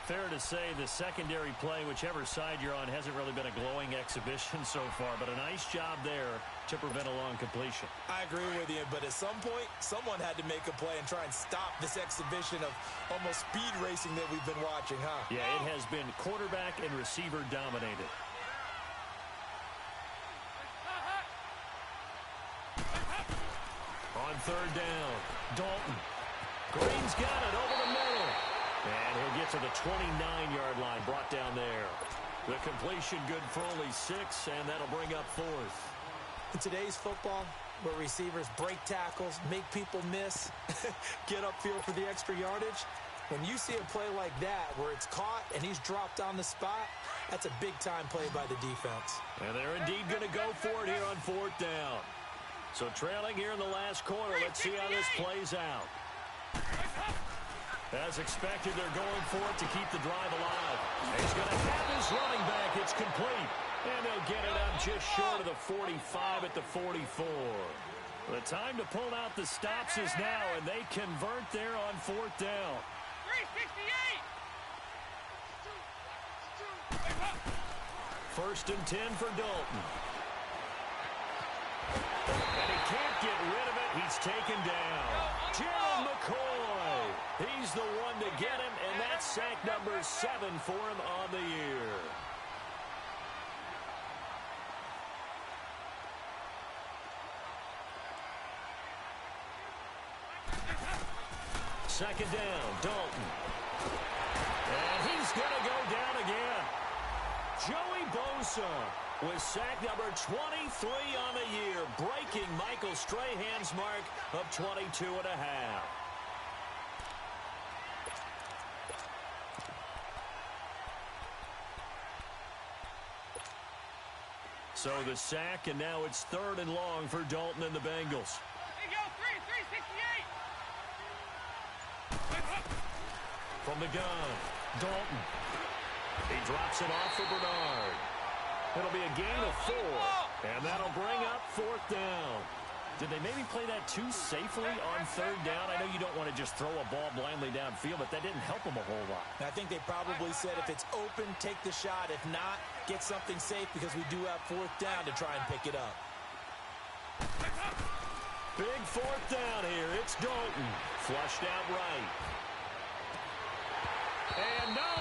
Fair to say the secondary play, whichever side you're on, hasn't really been a glowing exhibition so far, but a nice job there to prevent a long completion. I agree with you, but at some point, someone had to make a play and try and stop this exhibition of almost speed racing that we've been watching, huh? Yeah, it has been quarterback and receiver dominated. On third down, Dalton. Green's got it over the middle. And he'll get to the 29-yard line, brought down there. The completion good for only 6, and that'll bring up fourth. In today's football, where receivers break tackles, make people miss, get upfield for the extra yardage, when you see a play like that where it's caught and he's dropped on the spot, that's a big-time play by the defense. And they're indeed going to go for it here on fourth down. So trailing here in the last quarter, let's see how this plays out. As expected, they're going for it to keep the drive alive. He's going to have his running back. It's complete. And they'll get it up just short of the 45 at the 44. The time to pull out the stops is now, and they convert there on fourth down. 368. First and 10 for Dalton. And he can't get rid of it. He's taken down. Gerald McCoy. He's the one to get him, and that's sack number 7 for him on the year. Second down, Dalton. And he's going to go down again. Joey Bosa with sack number 23 on the year, breaking Michael Strahan's mark of 22 and a half. So the sack, and now it's third and long for Dalton and the Bengals. Hey, go, 368. From the gun, Dalton. He drops it off for Bernard. It'll be a gain of 4, and that'll bring up fourth down. Did they maybe play that too safely on third down? I know you don't want to just throw a ball blindly downfield, but that didn't help them a whole lot. I think they probably said if it's open, take the shot. If not, get something safe because we do have fourth down to try and pick it up. Big fourth down here. It's Dalton. Flushed out right. And no,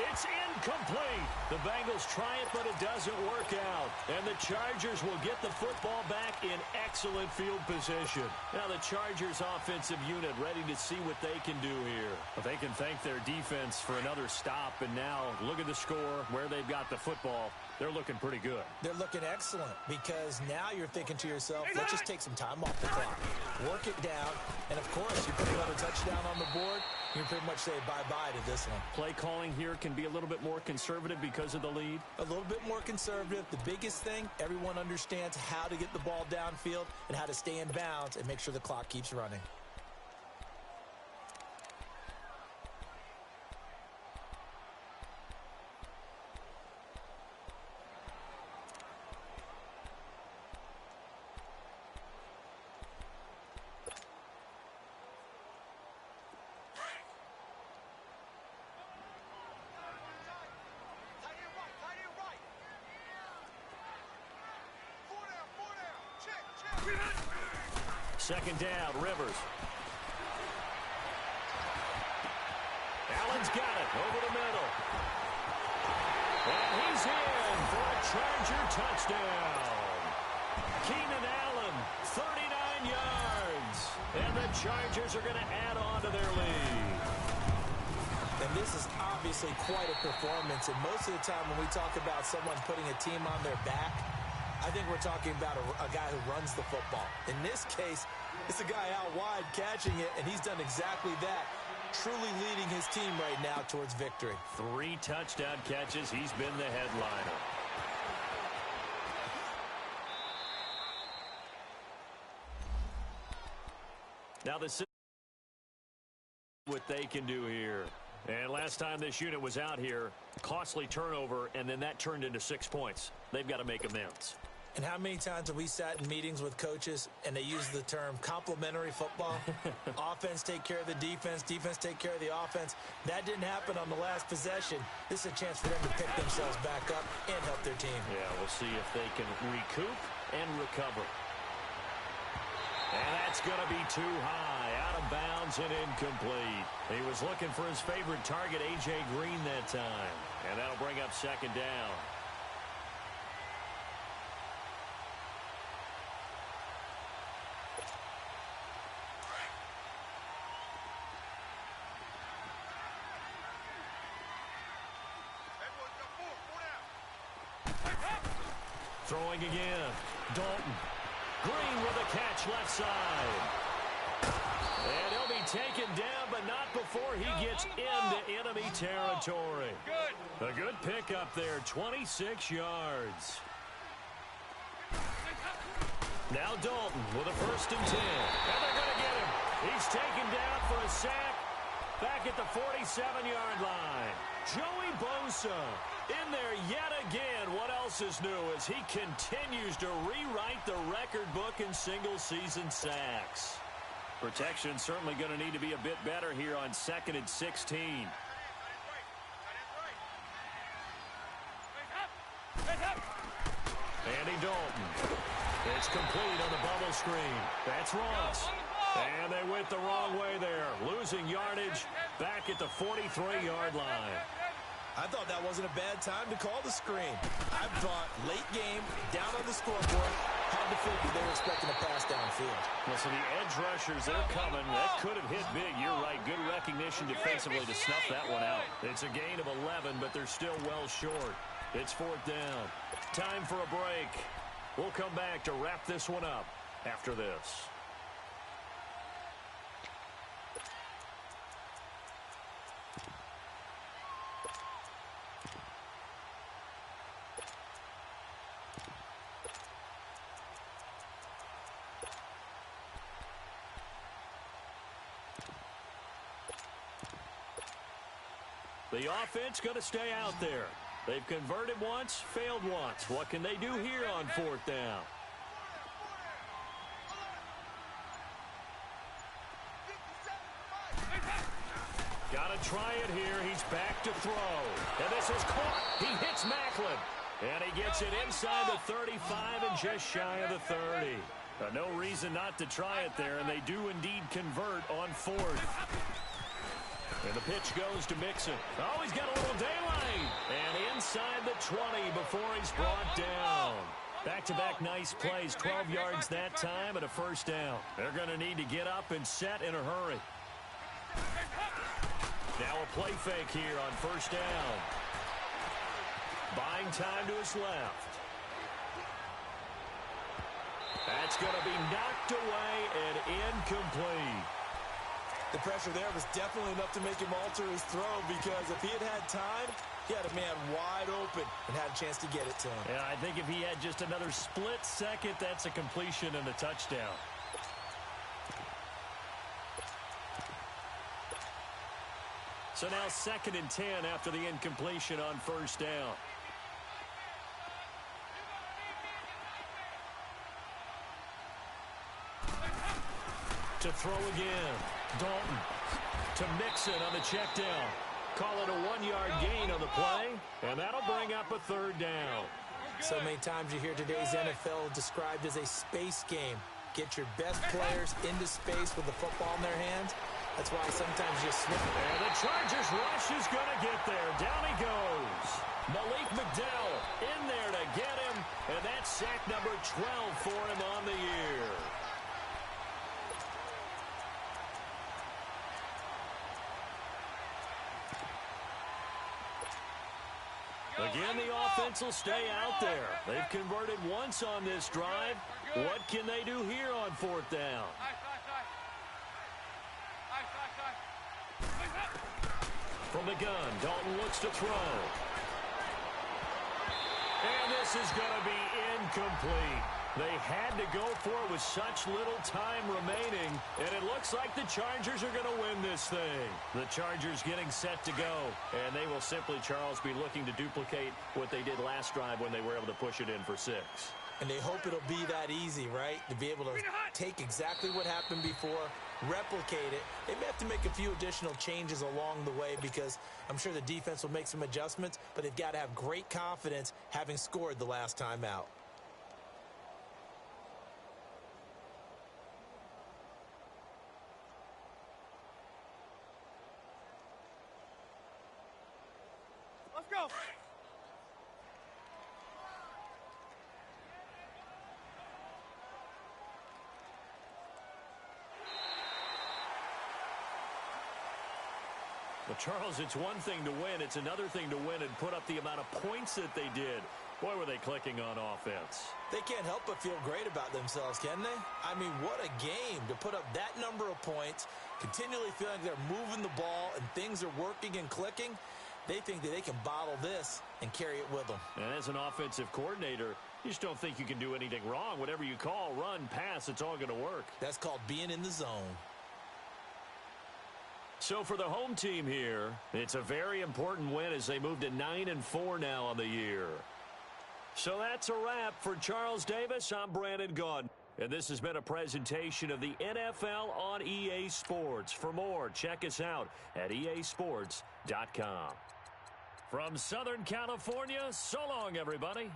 it's incomplete. The Bengals try it, but it doesn't work out. And the Chargers will get the football back in excellent field position. Now the Chargers offensive unit ready to see what they can do here. But they can thank their defense for another stop. And now look at the score, where they've got the football. They're looking pretty good. They're looking excellent because now you're thinking to yourself, let's just take some time off the clock. Work it down. And, of course, you put another touchdown on the board, you can pretty much say bye-bye to this one. Play calling here can be a little bit more conservative because of the lead. A little bit more conservative. The biggest thing, everyone understands how to get the ball downfield and how to stay in bounds and make sure the clock keeps running. Second down, Rivers. Allen's got it over the middle. And he's in for a Charger touchdown. Keenan Allen, 39 yards. And the Chargers are going to add on to their lead. And this is obviously quite a performance. And most of the time when we talk about someone putting a team on their back, I think we're talking about a guy who runs the football. In this case, it's a guy out wide catching it, and he's done exactly that, truly leading his team right now towards victory. 3 touchdown catches. He's been the headliner. Now this is what they can do here. And last time this unit was out here, costly turnover, and then that turned into 6 points. They've got to make amends. And how many times have we sat in meetings with coaches and they use the term complementary football? Offense take care of the defense, defense take care of the offense. That didn't happen on the last possession. This is a chance for them to pick themselves back up and help their team. Yeah, we'll see if they can recoup and recover. And that's going to be too high, out of bounds and incomplete. He was looking for his favorite target, A.J. Green, that time. And that'll bring up second down. Throwing again. Dalton. Green with a catch left side. And he'll be taken down, but not before he gets into enemy territory. A good pickup there, 26 yards. Now Dalton with a 1st and 10. And they're going to get him. He's taken down for a sack back at the 47-yard line. Joey Bosa in there yet again. What else is new as he continues to rewrite the record book in single-season sacks. Protection certainly going to need to be a bit better here on 2nd and 16. Andy Dalton. It's complete on the bubble screen. That's Ross. And they went the wrong way there. Losing yardage back at the 43-yard line. I thought that wasn't a bad time to call the screen. I thought late game, down on the scoreboard, had to figure they were expecting a pass downfield. Well, so the edge rushers, they're coming. That could have hit big. You're right. Good recognition defensively to snuff that one out. It's a gain of 11, but they're still well short. It's 4th down. Time for a break. We'll come back to wrap this one up after this. The offense going to stay out there. They've converted once, failed once. What can they do here on 4th down? Got to try it here. He's back to throw. And this is caught. He hits Macklin. And he gets it inside the 35 and just shy of the 30. No reason not to try it there, and they do indeed convert on 4th. And the pitch goes to Mixon. Oh, he's got a little daylight. And inside the 20 before he's brought down. Back-to-back nice plays. 12 yards that time and a 1st down. They're going to need to get up and set in a hurry. Now a play fake here on 1st down. Buying time to his left. That's going to be knocked away and incomplete. The pressure there was definitely enough to make him alter his throw, because if he had had time, he had a man wide open and had a chance to get it to him. Yeah, I think if he had just another split second, that's a completion and a touchdown. So now 2nd and 10 after the incompletion on 1st down. To throw again. Dalton to Mixon on the check down. Call it a 1-yard gain on the play, and that'll bring up a 3rd down. So many times you hear today's NFL described as a space game. Get your best players into space with the football in their hands. That's why sometimes you slip. And the Chargers rush is going to get there. Down he goes. Malik McDowell in there to get him, and that's sack number 12 for him on the year. Again, the offense will stay out there. They've converted once on this drive. What can they do here on 4th down? From the gun, Dalton looks to throw. And this is going to be incomplete. They had to go for it with such little time remaining, and it looks like the Chargers are going to win this thing. The Chargers getting set to go, and they will simply, Charles, be looking to duplicate what they did last drive when they were able to push it in for 6. And they hope it'll be that easy, right? To be able to take exactly what happened before, replicate it. They may have to make a few additional changes along the way because I'm sure the defense will make some adjustments, but they've got to have great confidence having scored the last time out. Let's go. Well, Charles, it's one thing to win. It's another thing to win and put up the amount of points that they did. Boy, were they clicking on offense. They can't help but feel great about themselves, can they? I mean, what a game to put up that number of points, continually feeling they're moving the ball and things are working and clicking. They think that they can bottle this and carry it with them. And as an offensive coordinator, you just don't think you can do anything wrong. Whatever you call, run, pass, it's all going to work. That's called being in the zone. So for the home team here, it's a very important win as they move to 9-4 now on the year. So that's a wrap for Charles Davis. I'm Brandon Gaudin. And this has been a presentation of the NFL on EA Sports. For more, check us out at easports.com. From Southern California, so long, everybody.